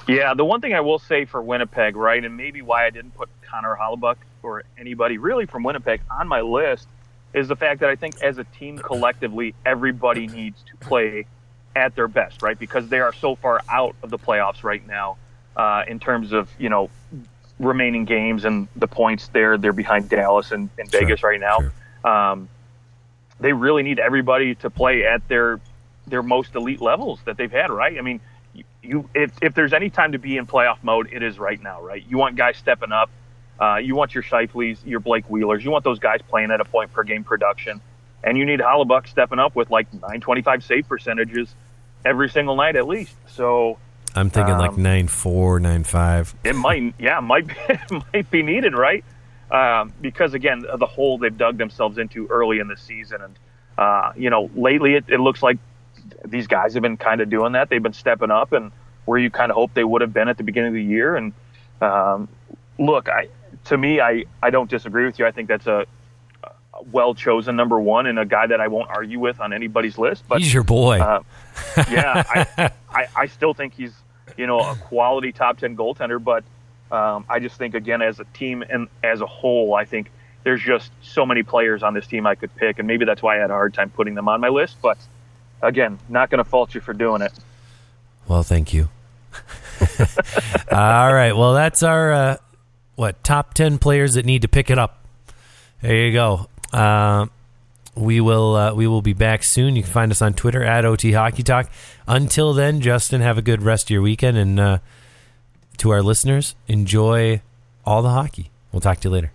Yeah, the one thing I will say for Winnipeg, right, and maybe why I didn't put Connor Hellebuck or anybody really from Winnipeg on my list, is the fact that I think as a team collectively, everybody needs to play at their best, right? Because they are so far out of the playoffs right now in terms of, remaining games and the points there. They're behind Dallas and Vegas right now. Sure. They really need everybody to play at their most elite levels that they've had, right? I mean, if there's any time to be in playoff mode, it is right now, right? You want guys stepping up. You want your Scheifele's, your Blake Wheelers. You want those guys playing at a point per game production. And you need Hollebuck stepping up with like 925 save percentages every single night at least. So I'm thinking like 9.4, 9.5. It might be needed, right? Because again, the hole they've dug themselves into early in the season, and lately it looks like these guys have been kind of doing that. They've been stepping up, and where you kind of hope they would have been at the beginning of the year. And look, to me, I don't disagree with you. I think that's a well-chosen number one and a guy that I won't argue with on anybody's list. But he's your boy. I still think he's, a quality top 10 goaltender. But I just think, again, as a team and as a whole, I think there's just so many players on this team I could pick. And maybe that's why I had a hard time putting them on my list. But, again, not going to fault you for doing it. Well, thank you. All right. Well, that's our, top 10 players that need to pick it up. There you go. We will be back soon. You can find us on Twitter at OT Hockey Talk. Until then, Justin, have a good rest of your weekend, and to our listeners, enjoy all the hockey. We'll talk to you later.